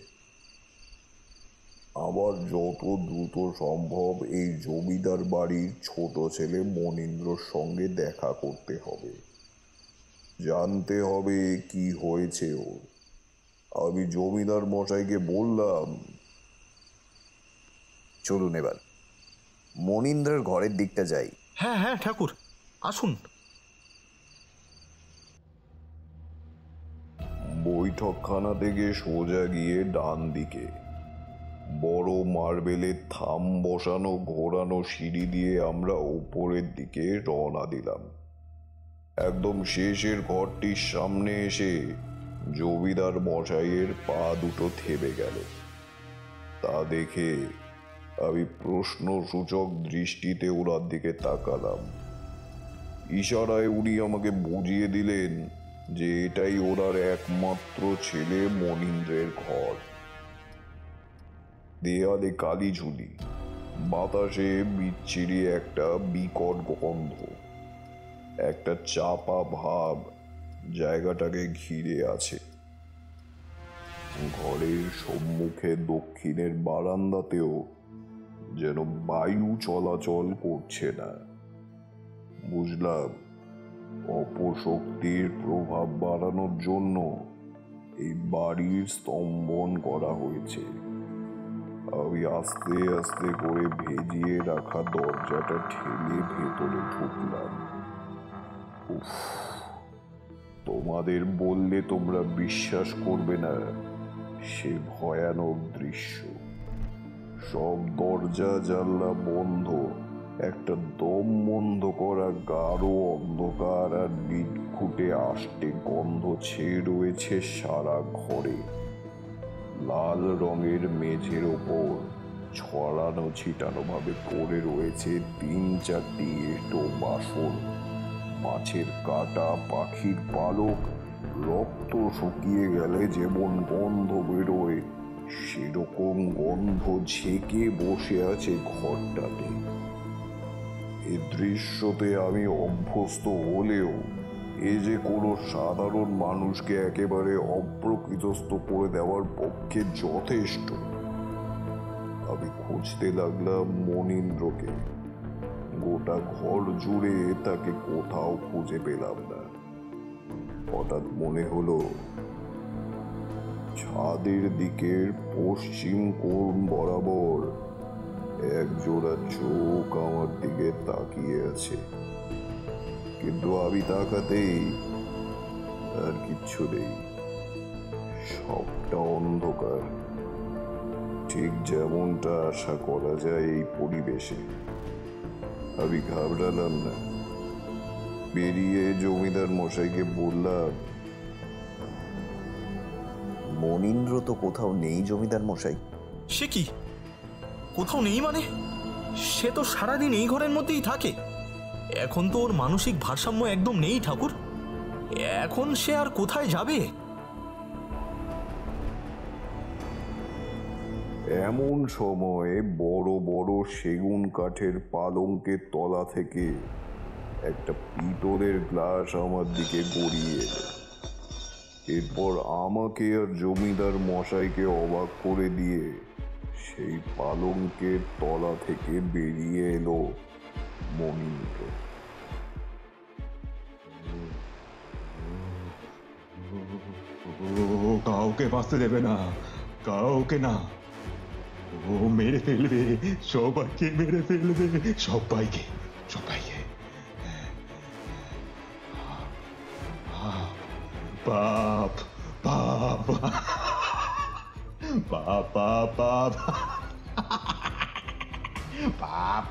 আবার যত দ্রুত সম্ভব এই জমিদার বাড়ির ছোট ছেলে মনীন্দ্রর সঙ্গে দেখা করতে হবে, জানতে হবে কি হয়েছে ওর। আমি জমিদার মশাইকে বললাম, চলুন এবার মনীন্দ্রের ঘরের দিকটা যাই। হ্যাঁ হ্যাঁ ঠাকুর, আসুন। বৈঠকখানা থেকে সোজা গিয়ে ডান দিকে বড় মার্বেলের থাম বসানো ঘোরানো সিঁড়ি দিয়ে আমরা উপরের দিকে রওনা দিলাম। একদম শেষের ঘরটির সামনে এসে জমিদার মশাইয়ের পা দুটো থেমে গেল। তা দেখে আমি প্রশ্নসূচক দৃষ্টিতে ওনার দিকে তাকালাম। ইশারায় উনি আমাকে বুঝিয়ে দিলেন যে এটাই ওনার একমাত্র ছেলে মনীন্দ্রের ঘর। দেয়ালে কালি ঝুলি, বাতাসে বিচ্ছিরি একটা বিকট গন্ধ, একটা চাপা ভাব জায়গাটাকে ঘিরে আছে। ঘরের সম্মুখে দক্ষিণের বারান্দাতেও যেন বায়ু চলাচল করছে না। বুঝলাম অপশক্তির প্রভাব বাড়ানোর জন্য এই বাড়ির স্তম্ভন করা হয়েছে। আমি আস্তে আস্তে করে ভেজিয়ে রাখা দরজাটা ঠেলে ভেতরে ঢুকলাম। উফ, তোমাদের বললে তোমরা বিশ্বাস করবে না সে ভয়ানক দৃশ্য। সব দরজা জানলা বন্ধ, একটা দম বন্ধ করা গাঢ় অন্ধকার আর বিটখুটে আষ্টে গন্ধ ছেয়ে রয়েছে সারা ঘরে। লাল রঙের মেঝের ওপর ছড়ানো ছিটানো ভাবে পড়ে রয়েছে 3-4টি এঁটো বাসন, মাছের কাটা, পাখির পালক। রক্ত শুকিয়ে গেলে যেমন গন্ধ বেরোয় সেরকম গন্ধ ঝেঁকে বসে আছে ঘরটাতে। এই দৃশ্যতে আমি অভ্যস্ত হলেও এ যে কোনো সাধারণ মানুষকে একেবারে অপ্রকৃতস্থ করে দেওয়ার পক্ষে যথেষ্ট। আমি খুঁজতে লাগলাম মনীন্দ্রকে। গোটা ঘর জুড়ে তাকে কোথাও খুঁজে পেলাম না। হঠাৎ মনে হলো ছাদের দিকের পশ্চিম কোণ বরাবর এক জোড়া চোখ আমার দিকে তাকিয়ে আছে, কিন্তু আমি তাকাতেই আর কিচ্ছু নেই। সবটা অন্ধকার, ঠিক যেমনটা আশা করা যায় এই পরিবেশে। আমি ঘাবড়ালাম না, বেরিয়ে জমিদার মশাইকে বললাম, মনীন্দ্র তো কোথাও নেই জমিদার মশাই। সে কি, কোথাও নেই মানে? সে তো সারাদিন এই ঘরের মধ্যেই থাকে। এখন তো ওর মানসিক ভারসাম্য একদম নেই ঠাকুর। এখন সে আর কোথায় যাবে? এমন সময় বড় বড় সেগুন কাঠের পালঙ্কের তলা থেকে একটা পিতলের গ্লাস আমার দিকে গড়িয়ে এলো। এরপর আমাকে আর জমিদার মশাইকে অবাক করে দিয়ে সেই পালঙ্কের তলা থেকে বেরিয়ে এলো মনীন্দ্র। কাউকে বাঁচতে দেবে না, কাউকে না। ও মেরে ফেলবে, সবাইকে মেরে ফেলবে, সবাইকে সবাইকে। পাপ পাপ পাপ পাপ পাপ পাপ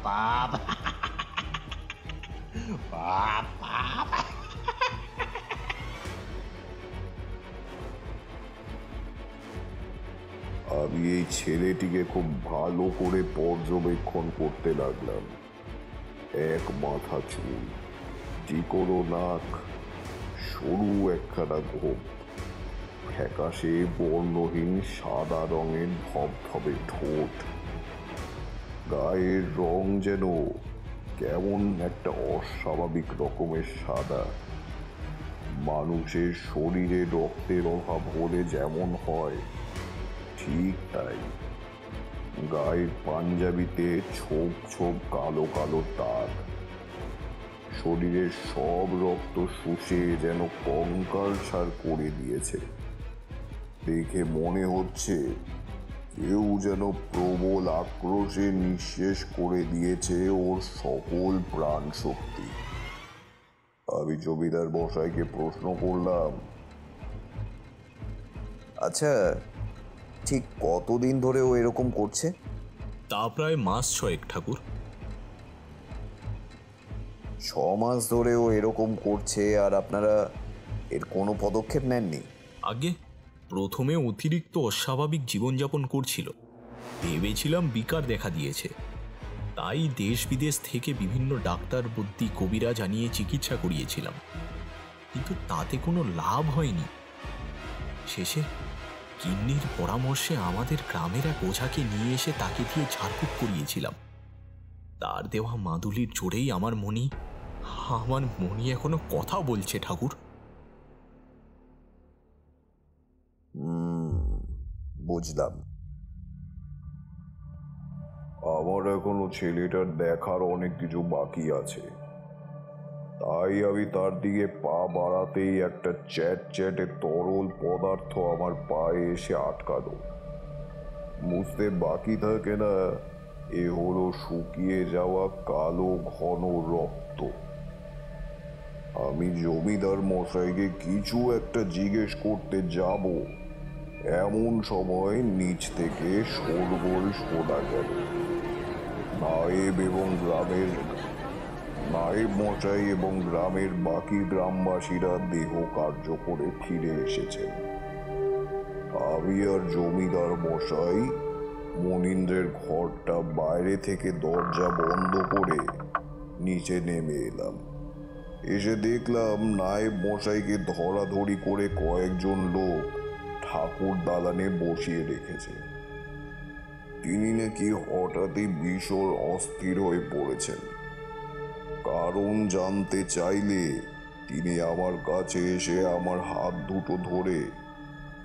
পাপ পাপ পাপ। আমি এই ছেলেটিকে খুব ভালো করে পর্যবেক্ষণ করতে লাগলাম। এক মাথা চুল, চিকনো নাক, সরু একখানা গোঁফ, ফ্যাকাশে বর্ণহীন সাদা রঙের ধবধবে ঠোঁট। গায়ের রং যেন কেমন একটা অস্বাভাবিক রকমের সাদা। মানুষের শরীরে রক্তের অভাব হলে যেমন হয় ঠিক তাই। গায়ের পাঞ্জাবিতে ছোপ ছোপ কালো কালো দাগ। শরীরের সব রক্ত শুষে যেন কঙ্কালসার করে দিয়েছে। দেখে মনে হচ্ছে কেউ যেন প্রবল আক্রোশে নিঃশেষ করে দিয়েছে ওর সকল প্রাণ শক্তি। আমি জমিদার মশাইকে প্রশ্ন করলাম, আচ্ছা, ঠিক কতদিন ধরে ও এরকম করছে? তা প্রায় মাস 6 ঠাকুর। 6 মাস ধরে ও এরকম করছে আর আপনারা এর কোনো পদক্ষেপ নেননি? আগে প্রথমে অতিরিক্ত অস্বাভাবিক জীবনযাপন করছিল, ভেবেছিলাম বিকার দেখা দিয়েছে। তাই দেশ বিদেশ থেকে বিভিন্ন ডাক্তার বুদ্ধি কবিরা জানিয়ে চিকিৎসা করিয়েছিলাম, কিন্তু তাতে কোনো লাভ হয়নি। শেষে কিন্নির পরামর্শে আমাদের গ্রামের এক ওঝাকে নিয়ে এসে তাকে দিয়ে ঝাড়ফুঁক করিয়েছিলাম। তার দেওয়া মাদুলির জোরেই আমার মনি এখনো কথা বলছে ঠাকুর। বুঝলাম। আমার এখনো ছেলেটার দেখার অনেক কিছু বাকি আছে, তাই আমি তার দিকে পা বাড়াতেই একটা চ্যাটচ্যাটে তরল পদার্থ আমার পায়ে এসে আটকালো। বুঝতে বাকি থাকে না, এ হলো শুকিয়ে যাওয়া কালো ঘন রক্ত। আমি জমিদার মশাইকে কিছু একটা জিজ্ঞেস করতে যাব, এমন সময় নিচ থেকে শোরগোল শোনা গেল। নায়েব মশাই এবং গ্রামের বাকি গ্রামবাসীরা দেহ কার্য করে ফিরে এসেছেন। আমি আর জমিদার মশাই মনীন্দ্রের ঘরটা বাইরে থেকে দরজা বন্ধ করে নিচে নেমে এলাম। এসে দেখলাম নায়েব মশাইকে ধরাধরি করে কয়েকজন লোক ঠাকুর দালানে বসিয়ে রেখেছে। তিনি নাকি হঠাৎই ভীষণ অস্থির হয়ে পড়েছেন। কারণ জানতে চাইলে তিনি আমার কাছে এসে আমার হাত দুটো ধরে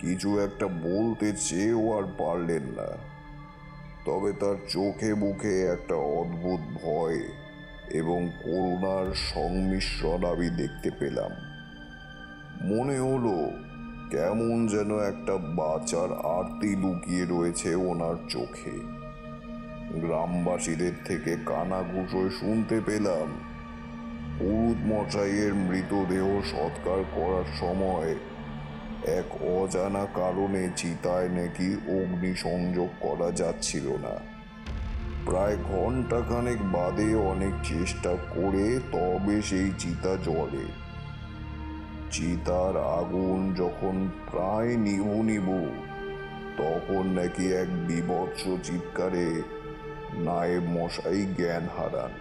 কিছু একটা বলতে চেয়েও আর পারলেন না। তবে তার চোখে মুখে একটা অদ্ভুত ভয় এবং করুণার সংমিশ্রণ আমি দেখতে পেলাম। মনে হলো কেমন যেন একটা বাঁচার আরতি লুকিয়ে রয়েছে ওনার চোখে। গ্রামবাসীদের থেকে কানাঘুষোয় শুনতে পেলাম পুরুত মশাইয়ের মৃতদেহ সৎকার করার সময় এক অজানা কারণে চিতায় নাকি অগ্নি সংযোগ করা যাচ্ছিল না। প্রায় ঘন্টাখানেক বাদে অনেক চেষ্টা করে তবে সেই চিতা জ্বলে। চিতার আগুন যখন প্রায় নিভু তখন নাকি এক বীভৎস চিৎকারে নায়েব মশাই জ্ঞান হারান।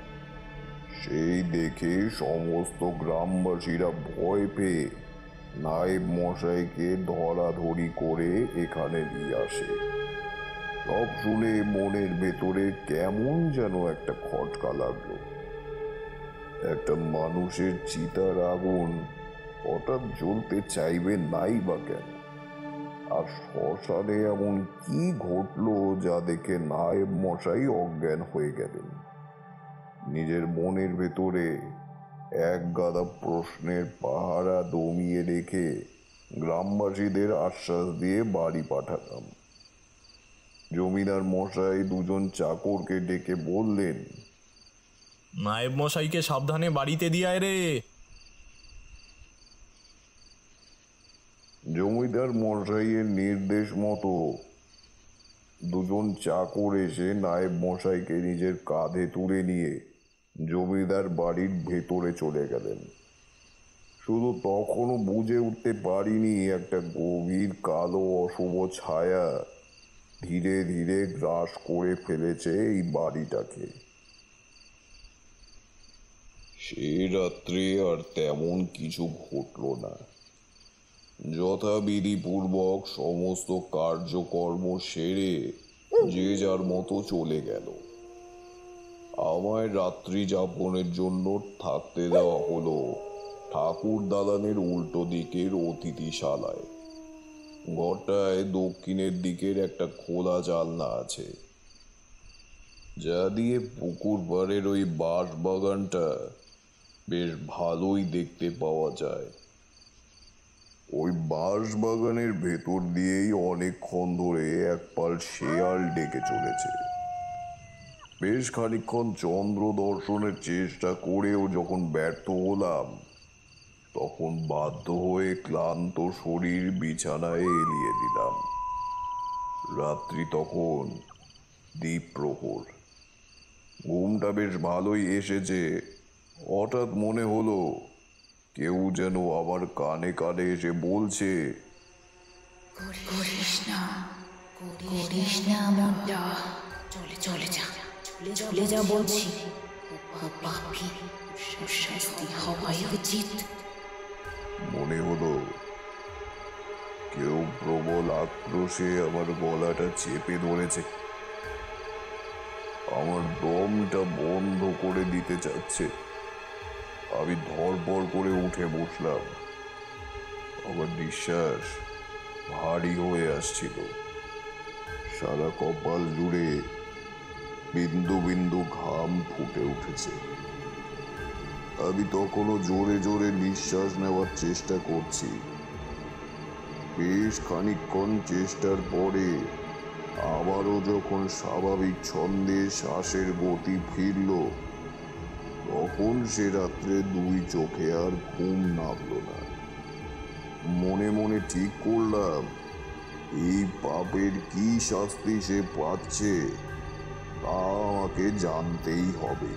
সেই দেখে সমস্ত গ্রামবাসীরা ভয় পেয়ে নায়েব মশাইকে ধরাধরি করে এখানে নিয়ে আসে। সব শুনে মনের ভেতরে কেমন যেন একটা খটকা লাগলো। একটা মানুষের চিতার আগুন হঠাৎ জ্বলতে চাইবে নাই বা কেন? আর শ্মশানে এমন কি ঘটলো যা দেখে নায়েব মশাই অজ্ঞান হয়ে গেলেন? নিজের মনের ভেতরে এক গাদা প্রশ্নের পাহারা দমিয়ে রেখে গ্রামবাসীদের আশ্বাস দিয়ে বাড়ি পাঠালাম। জমিদার মশাই দুজন চাকরকে ডেকে বললেন, নায়েব মশাইকে সাবধানে বাড়িতে দিয়ে আয় রে। জমিদার মশাইয়ের নির্দেশ মতো দুজন চাকর এসে নায়েব মশাইকে নিজের কাঁধে তুলে নিয়ে জমিদার বাড়ির ভেতরে চলে গেলেন। শুধু তখনও বুঝে উঠতে পারিনি একটা গভীর কালো অশুভ ছায়া ধীরে ধীরে গ্রাস করে ফেলেছে এই বাড়িটাকে। সে রাত্রে আর তেমন কিছু ঘটল না। যথাবিধিপূর্বক সমস্ত কার্যকর্ম সেরে যে যার মতো চলে গেল। আমায় রাত্রি যাপনের জন্য থাকতে দেওয়া হলো ঠাকুর দালানের উল্টো দিকের অতিথিশালায়। ঘরটায় দক্ষিণের দিকের একটা খোলা জানলা আছে, যা দিয়ে পুকুর পাড়ের ওই বাঁশ বাগানটা বেশ ভালোই দেখতে পাওয়া যায়। ওই বাঁশ বাগানের ভেতর দিয়েই অনেকক্ষণ ধরে একপাল শেয়াল ডেকে চলেছে। বেশ খানিকক্ষণ চন্দ্র দর্শনের চেষ্টা করেও যখন ব্যর্থ হলাম, তখন বাধ্য হয়ে ক্লান্ত শরীর বিছানায় এলিয়ে দিলাম। রাত্রি তখন দ্বীপ্রহর। ঘুমটা বেশ ভালোই এসেছে। হঠাৎ মনে হলো কেউ যেন আমার কানে কানে এসে বলছে, করিস না এমনটা। চলে যা বলছি। পাপী, শাস্তি হওয়াই উচিত। মনে হলো কেউ প্রবল আক্রোশে আমার গলাটা চেপে ধরেছে। আমার দমটা বন্ধ করে দিতে চাচ্ছে। আমি ধড়পড় করে উঠে বসলাম। আমার নিঃশ্বাস ভারী হয়ে আসছিল। সারা কপাল জুড়ে বিন্দু বিন্দু ঘাম ফুটে উঠেছে। আমি তখনও জোরে জোরে নিঃশ্বাস নেওয়ার চেষ্টা করছি। বেশ খানিকক্ষণ চেষ্টার পরে আবারও যখন স্বাভাবিক ছন্দে শ্বাসের গতি ফিরল, তখন সে রাত্রে দুই চোখে আর ঘুম নামল না। মনে মনে ঠিক করলাম, এই পাপের কি শাস্তি সে পাচ্ছে তা আমাকে জানতেই হবে।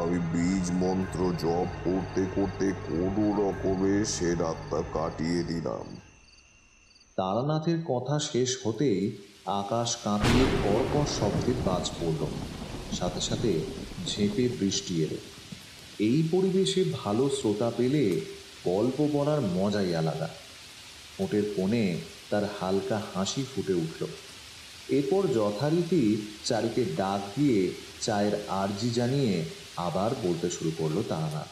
আমি বীজ মন্ত্র জপ করতে করতে কোনো রকমে সে রাতটা কাটিয়ে দিলাম। তারানাথের কথা শেষ হতেই আকাশ কাঁপিয়ে কর্কশ শব্দের বাজ পড়ল, সাথে সাথে ঝেঁপে বৃষ্টি এলো। এই পরিবেশে ভালো শ্রোতা পেলে গল্প বলার মজাই আলাদা। ঠোঁটের কোণে তার হালকা হাসি ফুটে উঠল। এরপর যথারীতি চারিকে ডাক দিয়ে চায়ের আর্জি জানিয়ে আবার বলতে শুরু করলো তারানাথ।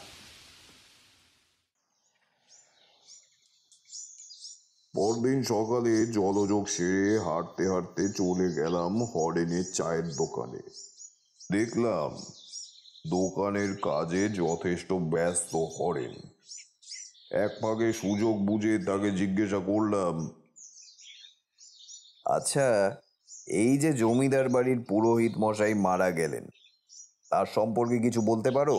পরদিন সকালে জলযোগ সেরে হাঁটতে হাঁটতে চলে গেলাম হরেনের চায়ের দোকানে। দেখলাম দোকানের কাজে যথেষ্ট ব্যস্ত হরেন। এক ফাঁকে সুযোগ বুঝে তাকে জিজ্ঞাসা করলাম, আচ্ছা, এই যে জমিদার বাড়ির পুরোহিত মশাই মারা গেলেন, তার সম্পর্কে কিছু বলতে পারো?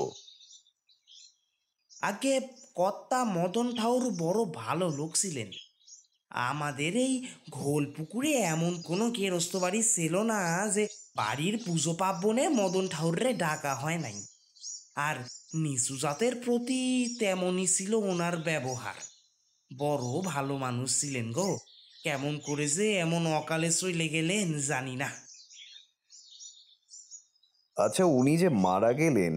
আগে কর্তা মদন ঠাউর বড় ভালো লোক ছিলেন। আমাদের এই ঘোল পুকুরে এমন কোনো গেরস্ত বাড়ি ছিল না যে বাড়ির পুজো পার্বণে মদন ঠাউরে ডাকা হয় নাই। আর নিচু জাতের প্রতি তেমনই ছিল ওনার ব্যবহার। বড় ভালো মানুষ ছিলেন গো। কেমন করে যে এমন অকালে চলে গেলেন জানি না। আচ্ছা, উনি যে মারা গেলেন,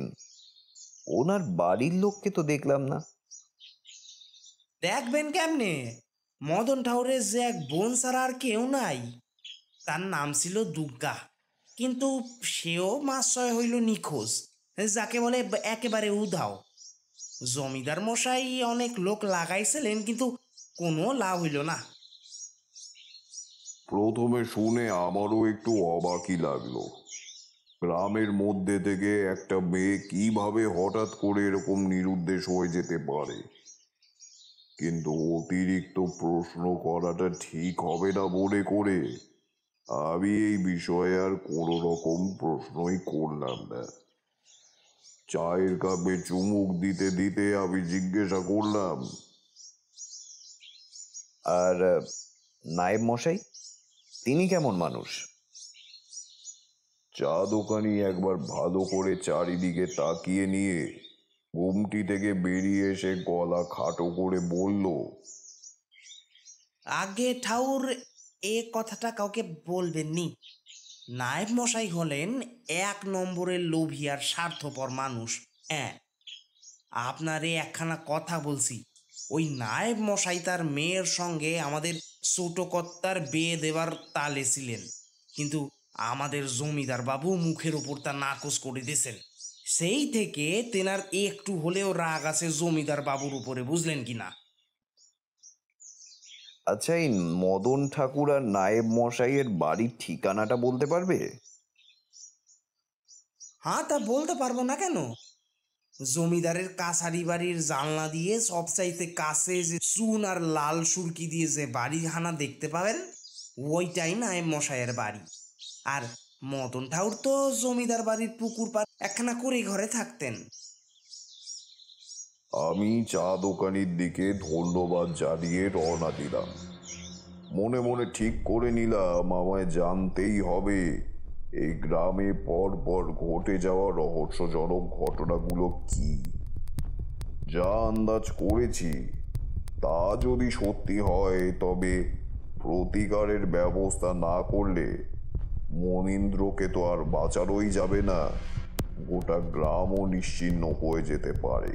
ওনার বাড়ির লোককে তো দেখলাম না। দেখবেন কেমনে? মদন ঠাউরের যে এক বোন ছাড়া আর কেউ নাই। তার নাম ছিল দুর্গা, কিন্তু সেও মাস ছয় হইল নিখোঁজ, যাকে বলে একেবারে উধাও। জমিদার মশাই অনেক লোক লাগাইছিলেন, কিন্তু কোনো লাভ হইল না। প্রথমে শুনে আমারও একটু অবাকই লাগলো। গ্রামের মধ্যে থেকে একটা মেয়ে কিভাবে হঠাৎ করে এরকম নিরুদ্দেশ হয়ে যেতে পারে। কিন্তু অতিরিক্ত প্রশ্ন করাটা ঠিক হবে না মনে করে আমি এই বিষয়ে আর কোনো রকম প্রশ্নই করলাম না। চায়ের কাপে চুমুক দিতে দিতে আমি জিজ্ঞাসা করলাম, আর নায়েব মশাই, তিনি কেমন মানুষ? চা দোকানি একবার ভালো করে চারিদিকে তাকিয়ে নিয়ে ঘুমটি থেকে বেরিয়ে এসে গলা খাটো করে বলল, আগে ঠাউর এ কথাটা কাউকে বলবেন নি। নায়েব মশাই হলেন এক নম্বরের লোভী আর স্বার্থপর মানুষ। হ্যাঁ, আপনারে একখানা কথা বলছি। ওই নায়েব মশাই তার মেয়ের সঙ্গে আমাদের ছোট কর্তার বিয়ে দেবার তালে ছিলেন, কিন্তু আমাদের জমিদার বাবু মুখের ওপর তা নাকচ করে দিয়েছেন। সেই থেকে তেনার একটু হলেও রাগ আছে জমিদার বাবুর উপরে, বুঝলেন কি না? আচ্ছা, এই মদন ঠাকুর আর নায়েব মশাইয়ের বাড়ির ঠিকানাটা বলতে পারবে? হ্যাঁ, তা বলতে পারবো না কেন। জমিদারের কাছারি বাড়ির জানলা দিয়ে সবচাইতে কাছে যে চুন আর লাল সুরকি দিয়ে যে বাড়িখানা দেখতে পাবেন, ওইটাই নায়েব মশাইয়ের বাড়ি। আর মদন ঠাকুর তো জমিদার বাড়ির পুকুর পাড় একখানা করে ঘরে থাকতেন। আমি চা দোকানির দিকে ধন্যবাদ জানিয়ে রওনা দিলাম। মনে মনে ঠিক করে নিলাম আমায় জানতেই হবে এই গ্রামে পর পর ঘটে যাওয়া রহস্যজনক ঘটনাগুলো কি। যা আন্দাজ করেছি তা যদি সত্যি হয়, তবে প্রতিকারের ব্যবস্থা না করলে মনীন্দ্রকে তো আর বাঁচানোই যাবে না, গোটা গ্রামও নিশ্চিহ্ন হয়ে যেতে পারে।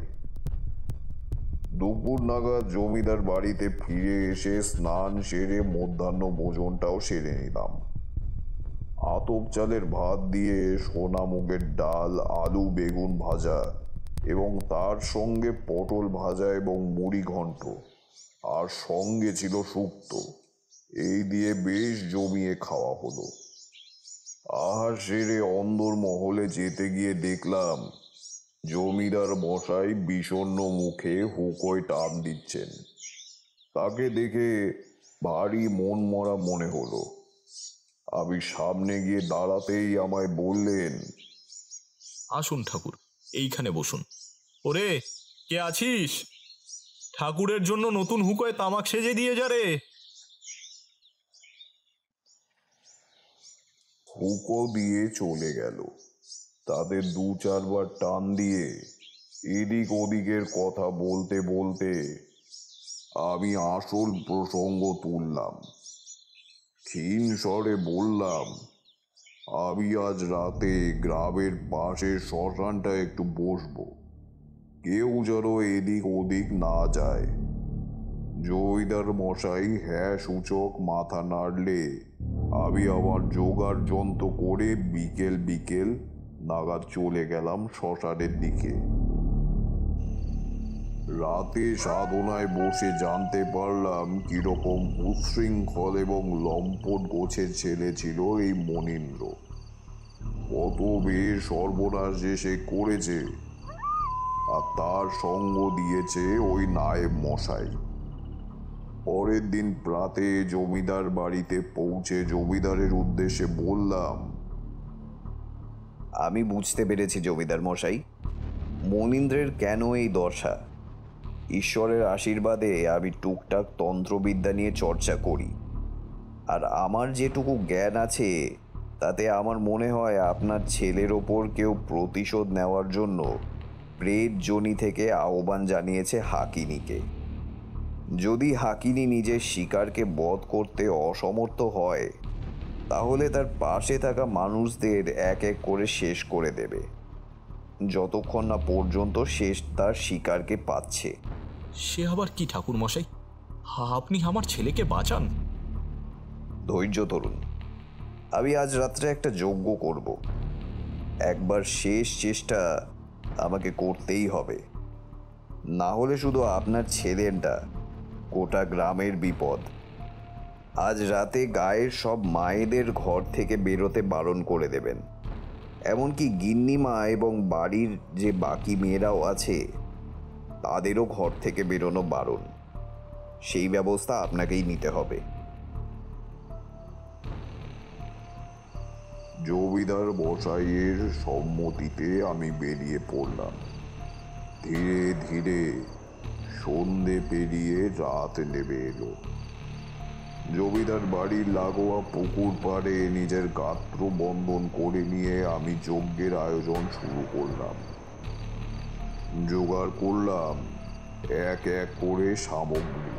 দুপুর নাগাদ জমিদার বাড়িতে ফিরে এসে স্নান সেরে মধ্যাহ্ন ভোজনটাও সেরে নিলাম। আতপ চালের ভাত দিয়ে সোনা মুগের ডাল, আলু বেগুন ভাজা এবং তার সঙ্গে পটল ভাজা এবং মুড়ি ঘন্ট, আর সঙ্গে ছিল শুক্তো, এই দিয়ে বেশ জমিয়ে খাওয়া হলো। আহার সেরে অন্দর মহলে যেতে গিয়ে দেখলাম জমিদার মশাই বিষণ্ণ মুখে হুঁকোয় টান দিচ্ছেন। তাকে দেখে ভারী মন মরা মনে হলো। আমি সামনে গিয়ে দাঁড়াতেই আমায় বললেন, আসুন ঠাকুর, এইখানে বসুন। ওরে, কে আছিস? ঠাকুরের জন্য নতুন হুঁকোয় তামাক সেজে দিয়ে যা রে। হুঁকো দিয়ে চলে গেল। তাদের দু চারবার টান দিয়ে এদিক ওদিকের কথা বলতে বলতে আমি আসল প্রসঙ্গ তুললাম। ক্ষীণ স্বরে বললাম, আমি আজ রাতে গ্রামের পাশের শ্মশানটা একটু বসবো, কেউ যেন এদিক ওদিক না যায়। জমিদার মশাই হ্যাঁ সূচক মাথা নাড়লে আমি আমার জোগাড় যন্ত্র করে বিকেল বিকেল নাগাদ চলে গেলাম শ্মশানের দিকে। রাতে সাধনায় বসে জানতে পারলাম কিরকম উচ্ছৃঙ্খল এবং লম্পট গোছের ছেলে ছিল এই মনীন্দ্র। কত মেয়ের সর্বনাশ যে সে করেছে, আর তার সঙ্গ দিয়েছে ওই নায়েব মশাই। পরের দিন প্রাতে জমিদার বাড়িতে পৌঁছে জমিদারের উদ্দেশ্যে বললাম, আমি বুঝতে পেরেছি জমিদার মশাই, মনীন্দ্রের কেন এই দশা। ঈশ্বরের আশীর্বাদে আমি টুকটাক তন্ত্রবিদ্যা নিয়ে চর্চা করি, আর আমার যেটুকু জ্ঞান আছে তাতে আমার মনে হয় আপনার ছেলের ওপর কেউ প্রতিশোধ নেওয়ার জন্য প্রেত যোনি থেকে আহ্বান জানিয়েছে হাকিনীকে। যদি হাকিনী নিজের শিকারকে বধ করতে অসমর্থ হয়, তাহলে তার পাশে থাকা মানুষদের এক এক করে শেষ করে দেবে, যতক্ষণ না পর্যন্ত শেষ তার শিকারকে পাচ্ছে। সে আবার কি ঠাকুর মশাই? আপনি আমার ছেলেকে বাঁচান। ধৈর্য ধরুন, আমি আজ রাত্রে একটা যজ্ঞ করব। একবার শেষ চেষ্টা আমাকে করতেই হবে, না হলে শুধু আপনার ছেলেটা, গোটা গ্রামের বিপদ। আজ রাতে গায়ের সব মায়েদের ঘর থেকে বেরোতে বারণ করে দেবেন, এমনকি গিন্নিমা এবং বাড়ির যে বাকি মেয়েরাও আছে তাদেরও ঘর থেকে বেরোনো বারণ। সেই ব্যবস্থা আপনাকেই নিতে হবে। জমিদার মশাইয়ের সম্মতিতে আমি বেরিয়ে পড়লাম। ধীরে ধীরে সন্ধে পেরিয়ে রাত নেমে এলো। জমিদার বাড়ির লাগোয়া পুকুর পাড়ে নিজের গাত্র বন্ধন করে নিয়ে আমি যজ্ঞের আয়োজন শুরু করলাম। জোগাড় করলাম এক এক করে সামগ্রী।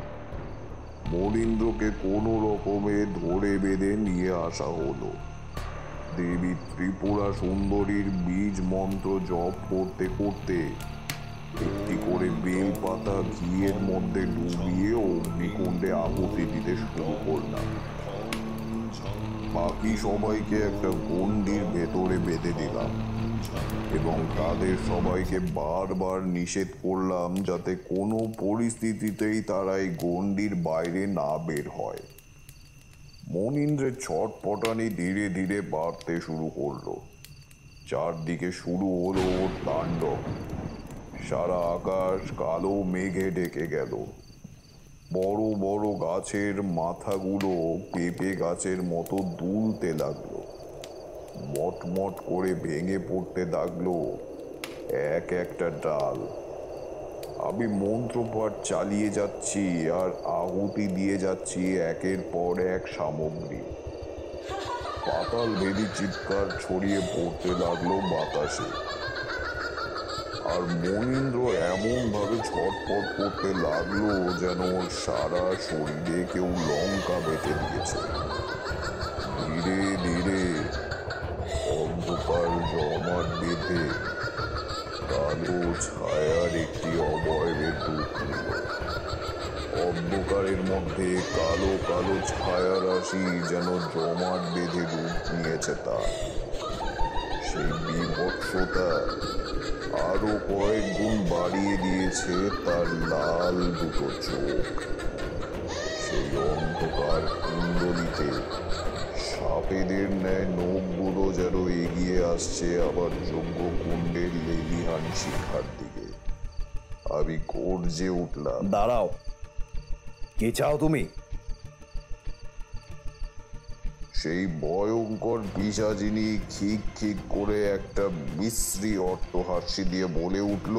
মনীন্দ্রকে কোনো রকমে ধরে বেঁধে নিয়ে আসা হলো। দেবী ত্রিপুরা সুন্দরীর বীজ মন্ত্র জপ করতে করতে একটি করে বেল পাতা ঘিয়ের মধ্যে ডুবিয়ে অগ্নিকুণ্ডে আহুতি দিতে শুরু করলাম। বাকি সবাইকে একটা গণ্ডির ভেতরে বেঁধে দিলাম এবং তাদের সবাইকে বারবার নিষেধ করলাম যাতে কোনো পরিস্থিতিতেই তারা এই গণ্ডির বাইরে না বের হয়। মনীন্দ্রের ছটপটানি ধীরে ধীরে বাড়তে শুরু করলো। চারদিকে শুরু হলো ওর তাণ্ডব। সারা আকাশ কালো মেঘে ঢেকে গেল। বড় বড় গাছের মাথাগুলো পেঁপে গাছের মতো দুলতে লাগলো। মটমট করে ভেঙে পড়তে লাগলো এক একটা ডাল। আমি মন্ত্রপাঠ চালিয়ে যাচ্ছি আর আহুতি দিয়ে যাচ্ছি একের পর এক সামগ্রী। পাতাল ভেদি চিৎকার ছড়িয়ে পড়তে লাগলো বাতাসে। আর মনীন্দ্র এমন ভাবে ছটফট করতে লাগলো যেন ওর সারা শরীরে কেউ লঙ্কা বেটে দিয়েছে। ধীরে ধীরে অন্ধকার জমাট বেঁধে কালো ছায়ার একটি অবয়বের রূপ নিল। অন্ধকারের মধ্যে কালো কালো ছায়া রাশি যেন জমাট বেঁধে রূপ নিয়েছে তার। সেই বিভৎসতা আরো কয়েক গুণ বাড়িয়ে দিয়েছে তার লাল দুটো চোখ। সেই অন্ধকার কুণ্ডলিতে সাপেদের ন্যায় নখগুলো যেন এগিয়ে আসছে আবার যজ্ঞ কুণ্ডের লেলিহান শিখার দিকে। আমি গর্জে উঠলাম, দাঁড়াও, কি চাও তুমি? সেই ভয়ঙ্কর পিশাচিনী খিক খিক করে একটা বিশ্রী অট্টহাস্যি দিয়ে বলে উঠল,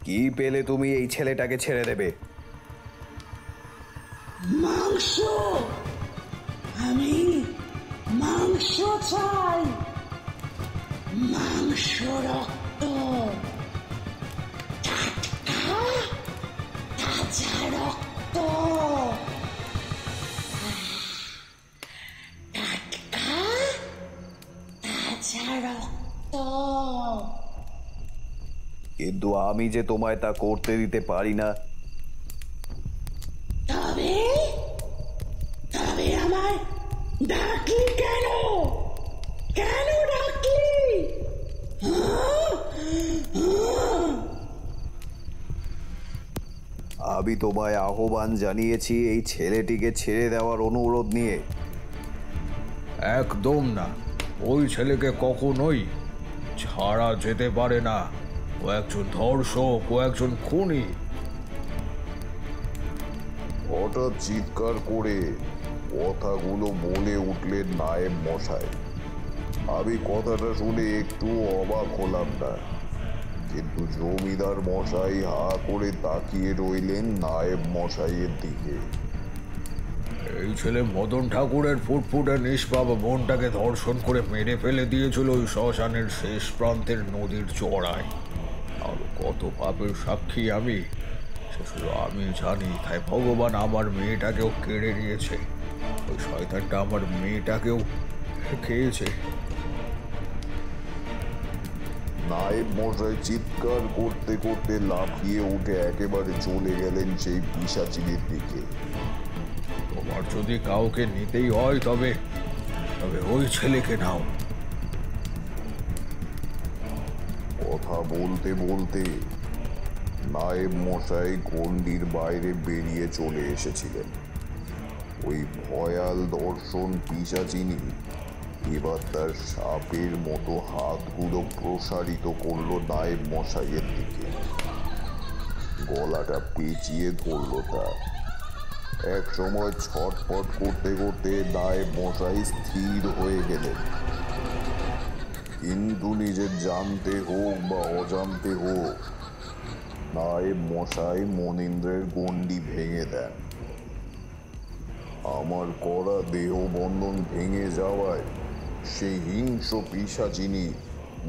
কি পেলে তুমি এই ছেলেটাকে ছেড়ে দেবে? মাংস, আমি মাংস চাই, মাংস রক্ত, টাটকা তাজা রক্ত, টাটকা তাজা রক্ত। কিন্তু আমি যে তোমায় তা করতে দিতে পারি না। তবে তবে আমায় ডাকলি কেন? কেন ডাকলি? আমি তোমায় আহ্বান জানিয়েছি এই ছেলেটিকে ছেড়ে দেওয়ার অনুরোধ নিয়ে। একদম না, ওই ছেলেকে কখনোই ছাড়া যেতে পারে না। ও একজন ধর্ষক, ও একজন খুনি। হঠাৎ চিৎকার করে কথাগুলো বলে উঠলেন নায়েব মশাই। আমি কথাটা শুনে একটু অবাক হলাম না, কিন্তু জমিদার মশাই হা করে তাকিয়ে রইলেন নায়েব মশাইয়ের দিকে। এই ছেলে মদন ঠাকুরের ফুটফুটে নিষ্পাপ বোনটাকে ধর্ষণ করে মেরে ফেলে দিয়েছিল ওই শ্মশানের শেষ প্রান্তের নদীর চড়ায়। আর কত পাপের সাক্ষী আমি, সে শুধু আমি জানি। তাই ভগবান আমার মেয়েটাকেও কেড়ে নিয়েছে। ওই শয়তানটা আমার মেয়েটাকেও খেয়েছে। নায়েব মশাই চিৎকার করতে করতে লাফিয়ে উঠে একেবারে চলে গেলেন সেই পিশাচিনীর দিকে। তোমার যদি কাউকে নিতেই হয় তবে তবে ওই ছেলেকে নাও। কথা বলতে বলতে নায়েব মশাই গণ্ডির বাইরে বেরিয়ে চলে এসেছিলেন। ওই ভয়াল দর্শন পিশাচিনী এবার তার সাপের মতো হাতগুলো প্রসারিত করলো নায়েব মশাইয়ের দিকে। গলাটা পেঁচিয়ে ধরল তার। এক সময় ছটফট করতে করতে নায়েব মশাই স্থির হয়ে গেলেন, কিন্তু নিজের জানতে হোক বা অজান্তে হোক নায়েব মশাই মনীন্দ্রের গণ্ডি ভেঙে দেন। আমার করা দেহ বন্ধন ভেঙে যাওয়ায় সেই হিংস্র পিশাচিনী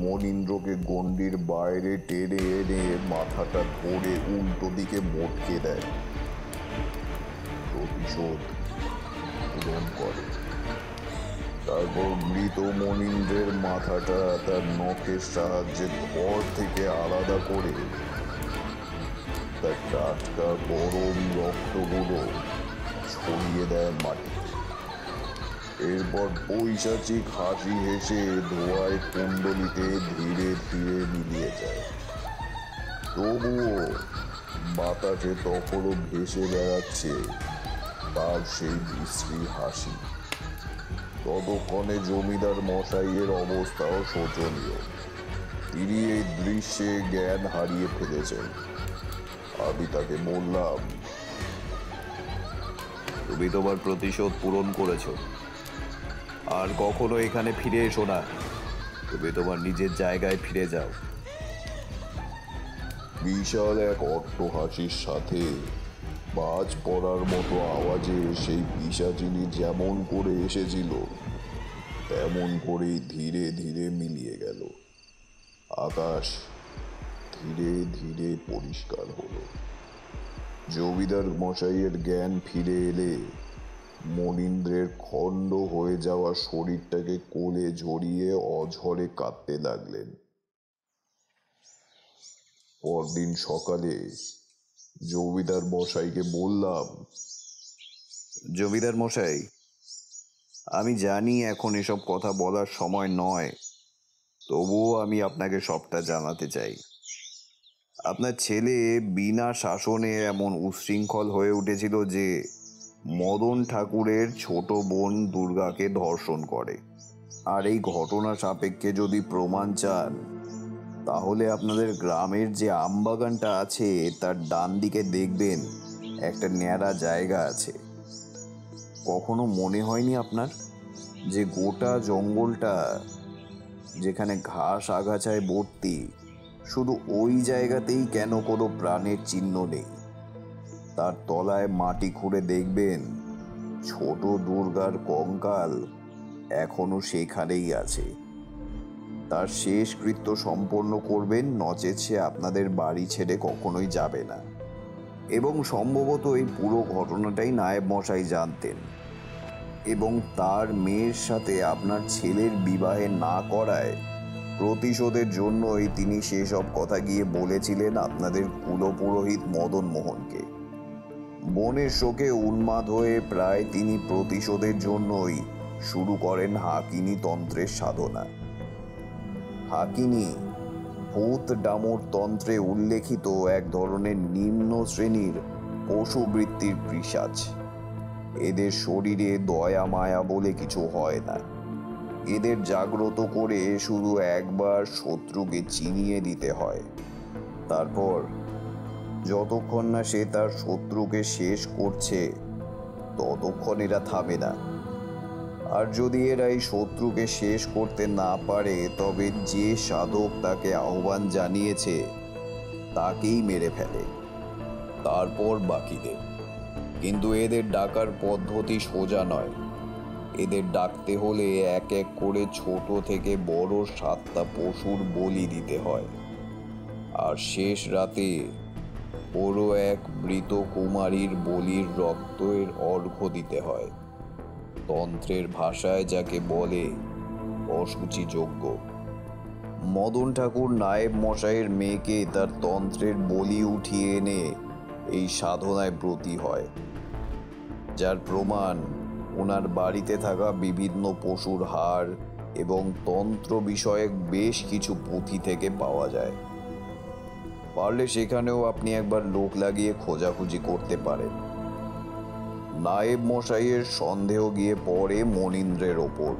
মনীন্দ্রকে গণ্ডির বাইরে টেনে এনে মাথাটা ধরে উল্টো দিকে মটকে দেয়, প্রতিশোধ পূরণ করে। তারপর মৃত মনীন্দ্রের মাথাটা তার নখের সাহায্যে ঘর থেকে আলাদা করে তার টাটকা গরম রক্তগুলো ছড়িয়ে দেয় মাটিতে। এরপর পৈশাচিক হাসি হেসে ধোঁয়ায় কুণ্ডলিতে ধীরে ধীরে মিলিয়ে যায়। তবুও বাতাসে তখনও ভেসে বেড়াচ্ছে তার সেই বিশ্রী হাসি। ততক্ষণে জমিদার মশাইয়ের অবস্থাও শোচনীয়। তিনি এই দৃশ্যে জ্ঞান হারিয়ে ফেলেছেন। আমি তাকে বললাম, তুমি তোমার প্রতিশোধ পূরণ করেছো, আর কখনো এখানে ফিরে এসো না। তুমি তোমার নিজের জায়গায় ফিরে যাও। বিশাল এক অট্টহাসির সাথে বাজ পড়ার মতো আওয়াজে সেই পিশাচিনী যেমন করে এসেছিল তেমন করেই ধীরে ধীরে মিলিয়ে গেল। আকাশ ধীরে ধীরে পরিষ্কার হলো। জমিদার মশাইয়ের জ্ঞান ফিরে এলে মনীন্দ্রের খণ্ড হয়ে যাওয়া শরীরটাকে কোলে জড়িয়ে অঝরে কাঁদতে লাগলেন। পরদিন সকালে জমিদার মশাইকে বললাম, জমিদার মশাই, আমি জানি এখন এসব কথা বলার সময় নয়, তবুও আমি আপনাকে সবটা জানাতে চাই। আপনার ছেলে বিনা শাসনে এমন উচ্ছৃঙ্খল হয়ে উঠেছিল যে মদন ঠাকুরের ছোট বোন দুর্গাকে ধর্ষণ করে। আর এই ঘটনা সাপেক্ষে যদি প্রমাণ চান, তাহলে আপনাদের গ্রামের যে আমবাগানটা আছে তার ডান দিকে দেখবেন একটা ন্যাড়া জায়গা আছে। কখনো মনে হয়নি আপনার যে গোটা জঙ্গলটা যেখানে ঘাস আগাছায় ভর্তি, শুধু ওই জায়গাতেই কেন কোনো প্রাণের চিহ্ন নেই? তার তলায় মাটি খুঁড়ে দেখবেন ছোট দুর্গার কঙ্কাল এখনো সেখানেই আছে। তার শেষ কৃত্য সম্পন্ন করবেন, নচেত সে আপনাদের বাড়ি ছেড়ে কখনোই যাবে না। এবং সম্ভবত এই পুরো ঘটনাটাই নায়েব মশাই জানতেন, এবং তার মেয়ের সাথে আপনার ছেলের বিবাহে না করায় প্রতিশোধের জন্যই তিনি সেসব কথা গিয়ে বলেছিলেন আপনাদের কুলপুরোহিত মদন মোহনকে। বোনের শোকে উন্মাদ হয়ে প্রায় তিনি প্রতিশোধের জন্যই শুরু করেন হাকিনী তন্ত্রের সাধনা। হাকিনী ভূত ডামর তন্ত্রে উল্লেখিত এক ধরনের নিম্ন শ্রেণীর পশুবৃত্তির পিশাচ। এদের শরীরে দয়া মায়া বলে কিছু হয় না। এদের জাগ্রত করে শুধু একবার শত্রুকে চিনিয়ে দিতে হয়। তারপর যতক্ষণ না সে তার শত্রুকে শেষ করছে ততক্ষণ এরা থামে না। আর যদি এরা এই শত্রুকে শেষ করতে না পারে, তবে যে সাধক তাকে আহ্বান জানিয়েছে তাকেই মেরে ফেলে, তারপর বাকিদের। কিন্তু এদের ডাকার পদ্ধতি সোজা নয়। এদের ডাকতে হলে এক এক করে ছোট থেকে বড় 7টা পশুর বলি দিতে হয়। আর শেষ রাতে বড় এক মৃত কুমারীর বলির রক্তের অর্ঘ্য দিতে হয়। তন্ত্রের ভাষায় যাকে বলে অশুচি যজ্ঞ। মদন ঠাকুর নায়েব মশাইয়ের মেয়েকে তার তন্ত্রের বলি উঠিয়ে এনে এই সাধনায় ব্রতী হয়, যার প্রমাণ ওনার বাড়িতে থাকা বিভিন্ন পশুর হাড় এবং তন্ত্র বিষয়ক বেশ কিছু পুঁথি থেকে পাওয়া যায়। পারলে সেখানেও আপনি একবার লোক লাগিয়ে খোঁজাখুঁজি করতে পারেন। নায়েব মশাইয়ের সন্দেহ গিয়ে পড়ে মনীন্দ্রের ওপর।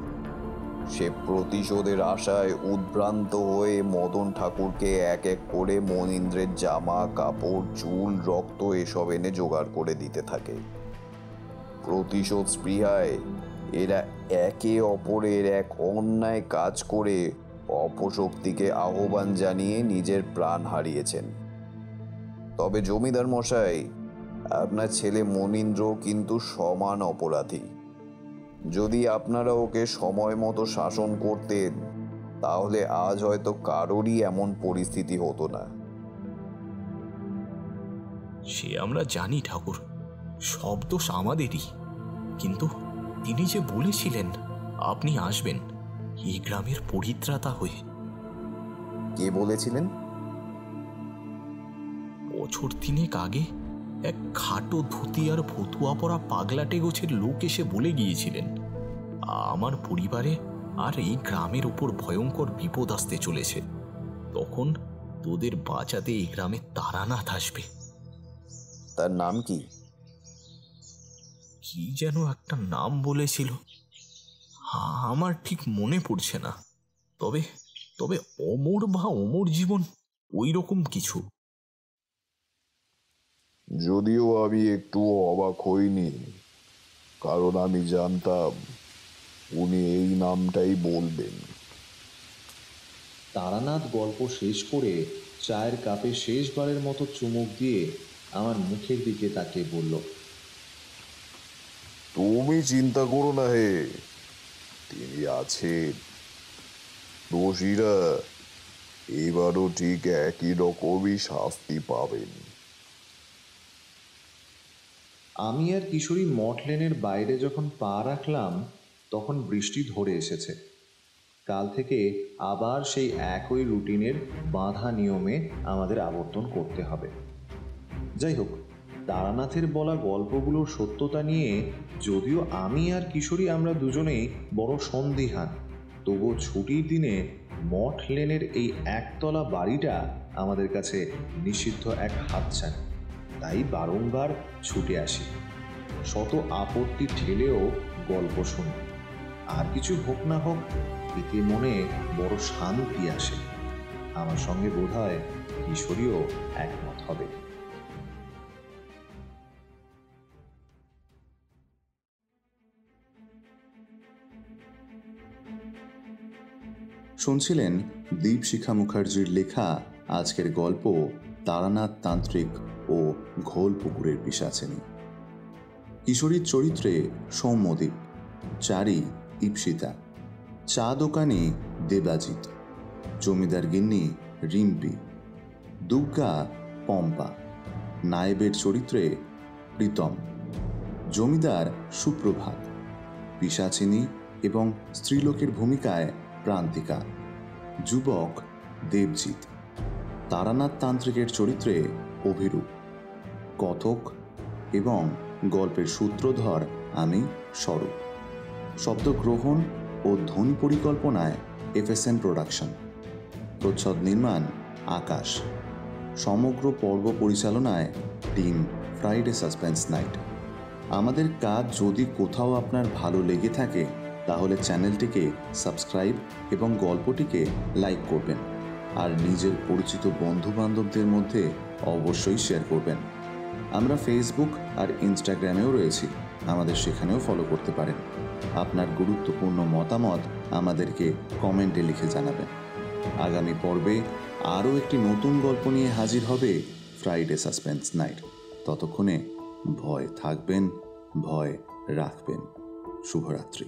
সে প্রতিশোধের আশায় উদ্ভ্রান্ত হয়ে মদন ঠাকুরকে এক এক করে মনীন্দ্রের জামা কাপড় চুল রক্ত এসব এনে জোগাড় করে দিতে থাকে। প্রতিশোধ স্পৃহায় এরা একে অপরের এক অন্যায় কাজ করে অপশক্তিকে আহ্বান জানিয়ে নিজের প্রাণ হারিয়েছেন। তবে জমিদার মশাই, আপনার ছেলে মনীন্দ্র কিন্তু সমান অপরাধী। যদি আপনারা ওকে সময় মতো শাসন করতেন তাহলে আজ হয়তো কারোরই এমন পরিস্থিতি হতো না। সে আমরা জানি ঠাকুর, সব দোষ আমাদেরই। কিন্তু তিনি যে বলেছিলেন আপনি আসবেন এই গ্রামের পরিত্রাতা হয়ে। কে বলেছিলেন? বছর 3 আগে এক খাটো ধুতি আর ফতুয়া পরা পাগলাটে গোছের লোক এসে বলে গিয়েছিলেন আমার পরিবারে আর এই গ্রামের উপর ভয়ঙ্কর বিপদ আসতে চলেছে। তখন তোদের বাঁচাতে এই গ্রামে তারানাথ আসবে। তার নাম কি? কি যেন একটা নাম বলেছিল, আমার ঠিক মনে পড়ছে না। তবে তবে অমর বা অমর জীবন ওই রকম কিছু। যদিও আমি একটু অবাক হইনি, কারণ আমি জানতাম উনি এই নামটাই বলবেন। তারানাথ গল্প শেষ করে চায়ের কাপে শেষবারের মতো চুমুক দিয়ে আমার মুখের দিকে তাকিয়ে বলল, তুমি চিন্তা করো না হে, তিনি আছেন। দোষীরা এবারও ঠিক একই রকমই শাস্তি পাবেন। আমি আর কিশোরী মঠ লেনের বাইরে যখন পা রাখলাম তখন বৃষ্টি ধরে এসেছে। কাল থেকে আবার সেই একই রুটিনের বাঁধা নিয়মে আমাদের আবর্তন করতে হবে। যাই হোক, তারানাথের বলা গল্পগুলোর সত্যতা নিয়ে যদিও আমি আর কিশোরী আমরা দুজনেই বড় সন্দিহান, তবুও ছুটির দিনে মঠ লেনের এই একতলা বাড়িটা আমাদের কাছে নিষিদ্ধ এক হাতছানি। তাই বারংবার ছুটে আসি, শত আপত্তি ঠেলেও গল্প শুনি। আর কিছু হোক না হোক, এতে মনে বড় শান্তি আসে। আমার সঙ্গে বোধহয় কিশোরীও একমত হবে। শুনছিলেন দীপশিখা মুখার্জির লেখা আজকের গল্প তারানাথ তান্ত্রিক ও ঘোল পুকুরের পিশাচিনী। কিশোরীর চরিত্রে সৌম্যদীপ, চারি ইপসিতা, চা দোকানি দেবাজিৎ, জমিদার গিন্নি রিম্পি, দুর্গা পম্পা, নায়েবের চরিত্রে প্রীতম, জমিদার সুপ্রভাত, পিশাচিনী এবং স্ত্রীলোকের ভূমিকায় প্রান্তিকা, যুবক দেবজিৎ, তারানাথ তান্ত্রিকের চরিত্রে অভিরূপ, কথক এবং গল্পের সূত্রধর আমি স্বরূপ। শব্দগ্রহণ ও ধ্বনি পরিকল্পনায় FSN প্রোডাকশন, প্রচ্ছদ নির্মাণ আকাশ, সমগ্র পর্ব পরিচালনায় টিম ফ্রাইডে সাসপেন্স নাইট। আমাদের কাজ যদি কোথাও আপনার ভালো লেগে থাকে তাহলে চ্যানেলটিকে সাবস্ক্রাইব এবং গল্পটিকে লাইক করবেন, আর নিজের পরিচিত বন্ধুবান্ধবদের মধ্যে অবশ্যই শেয়ার করবেন। আমরা ফেসবুক আর ইনস্টাগ্রামেও রয়েছি, আমাদের সেখানেও ফলো করতে পারেন। আপনার গুরুত্বপূর্ণ মতামত আমাদেরকে কমেন্টে লিখে জানাবেন। আগামী পর্বে আরও একটি নতুন গল্প নিয়ে হাজির হবে ফ্রাইডে সাসপেন্স নাইট। ততক্ষণে ভয় থাকবেন, ভয় রাখবেন। শুভরাত্রি।